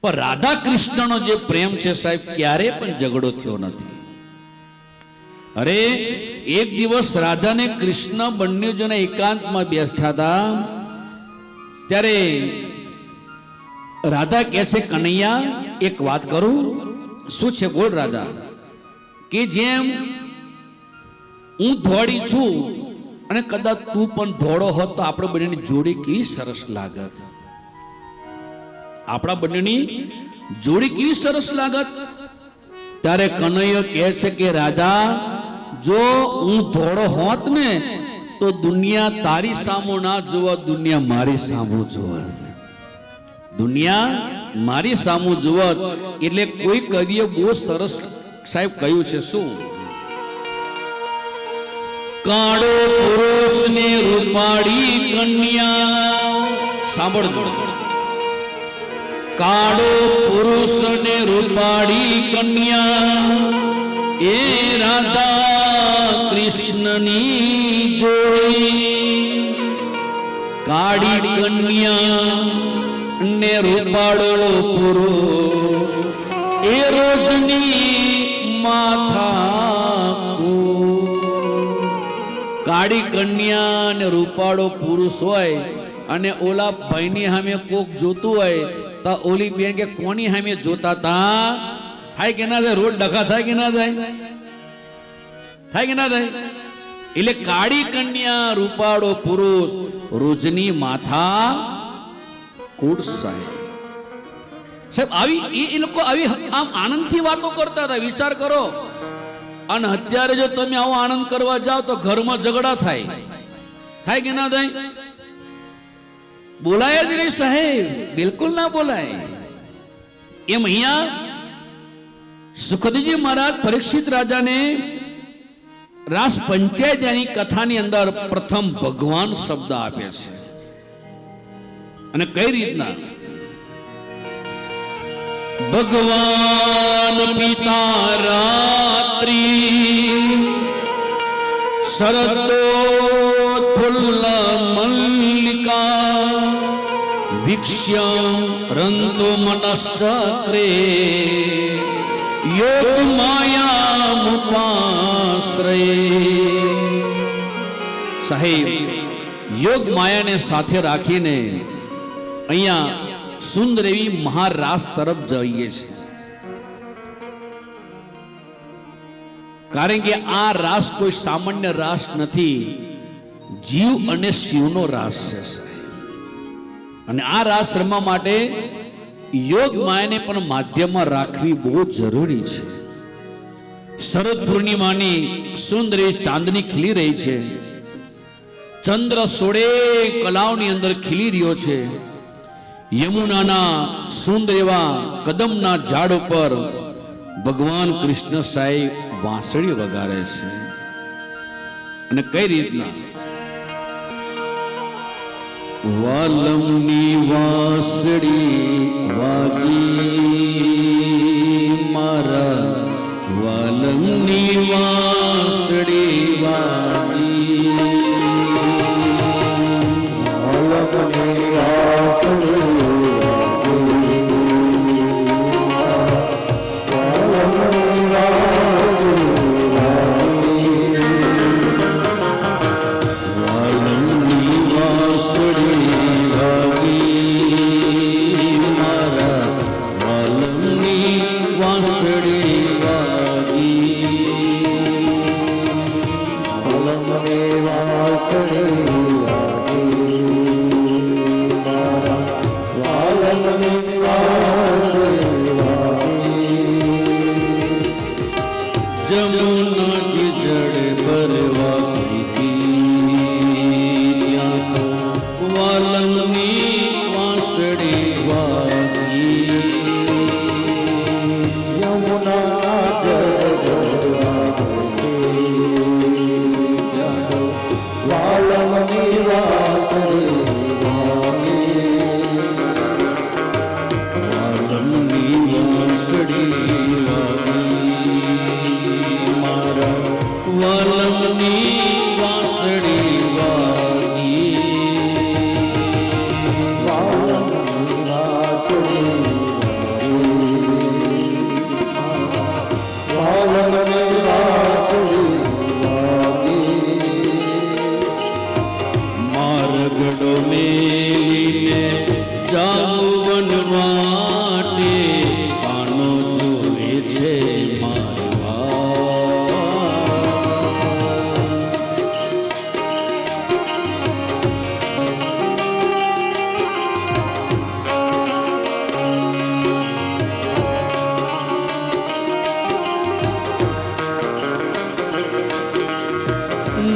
પણ રાધા કૃષ્ણનો જે પ્રેમ છે સાહેબ, ક્યારે પણ ઝઘડો થયો નથી. અરે એક દિવસ રાધા ને કૃષ્ણ બંને જણા એકાંતમાં બેઠા હતા. ત્યારે રાધા કહે છે, કનૈયા એક વાત કરું. શું છે? બોલ રાધા. કે જેમ હું ધોળી છું અને કદાચ તું પણ ધોળો હોત તો આપણે બંનેની જોડી કેવી સરસ લાગત. આપણા બંનેની જોડી કેવી સરસ લાગત. ત્યારે કનૈયો કહે છે કે રાધા, જો હું ધોળો હોત ને તો દુનિયા તારી સામો ના જોવા, દુનિયા મારી સામો જોવત. દુનિયા મારી સામો જોવત. એટલે કોઈ કવિએ બહુ સરસ સાહેબ કહ્યું છે. શું? કાળો પુરુષ ને રૂપાળી કન્યા. સાંભળજો. કાળો પુરુષ ને રૂપાળી કન્યા, એ રાધા કૃષ્ણની જોડી. કાળી કન્યા ને રૂપાળો પુરુષ, એ રોજની માથા. કાળી કન્યા ને રૂપાળો પુરુષ હોય અને ઓલા ભાઈની સામે કોક જોતું હોય તો ઓલી બેન કે કોની સામે જોતા તા? થાય કે ના થાય? રોજ ડખા થાય કે ના થાય? થાય કે ના થાય? એટલે કાળી કન્યા રૂપાળો પુરુષ, રોજની માથા કૂડ. સાહેબ આવી એ લોકો આવી આમ આનંદથી વાતો કરતા હતા. વિચાર કરો. અને અત્યારે જો તમે આવો આનંદ કરવા જાઓ તો ઘરમાં ઝઘડા થાય. થાય કે ના થાય? બોલાય જ નહીં સાહેબ, બિલકુલ ના બોલાય. એમ અહીંયા સુખદેવજી મહારાજ પરીક્ષિત રાજાને રાસ પંચાયતની કથાની અંદર પ્રથમ ભગવાન શબ્દ આપે છે. અને કઈ રીતના? ભગવાન પિતા રાત્રિ, શરદોત્ફુલ્લ મલ્લિકા, વિક્ષ્યમ રંતો મનસ્ચક્રે, યોગ માયા મુપાશ્રય. સાહેબ યોગ માયાને સાથે રાખીને અહીંયા સુંદર એવી મહારાસ તરફ જઈએ છે. કારણ કે આ રાસ કોઈ સામાન્ય રાસ નથી, જીવ અને શિવનો રાસ છે. અને આ રાસ રમવા માટે યોગ માયાને પણ માધ્યમમાં રાખવી બહુ જરૂરી છે. શરદ પૂર્ણિમાની સુંદરી ચાંદની ખીલી રહી છે. ચંદ્ર 16 કલાઓની અંદર ખીલી રહ્યો છે. યમુનાના સુંદર એવા કદમના ઝાડ ઉપર ભગવાન કૃષ્ણ સાહેબ વાંસળી વગાડે છે. અને કઈ રીતના? વાલમની વાંસળી વાગી, મારા વાલમની વાંસળી વાગી, વાલમની વાંસળી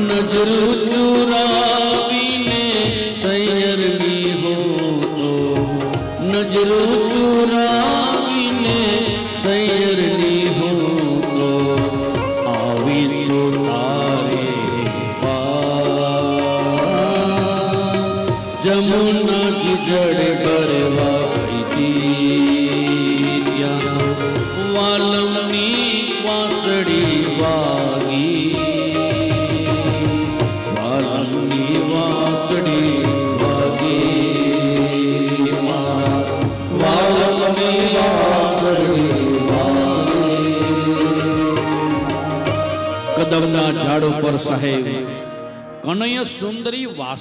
નજરું ચુરાવીને સૈયરની હો તો, નજરું ચુરાવીને સૈયરની હો તો, આવી છું તારે પાર. જમુનાથી જળ ભરવા ગઈ, ત્યાં વાલમની વાંસળી વાગી, કદમના ઝાડ ઉપર સાહેબ કનૈયા સુંદરી વાસ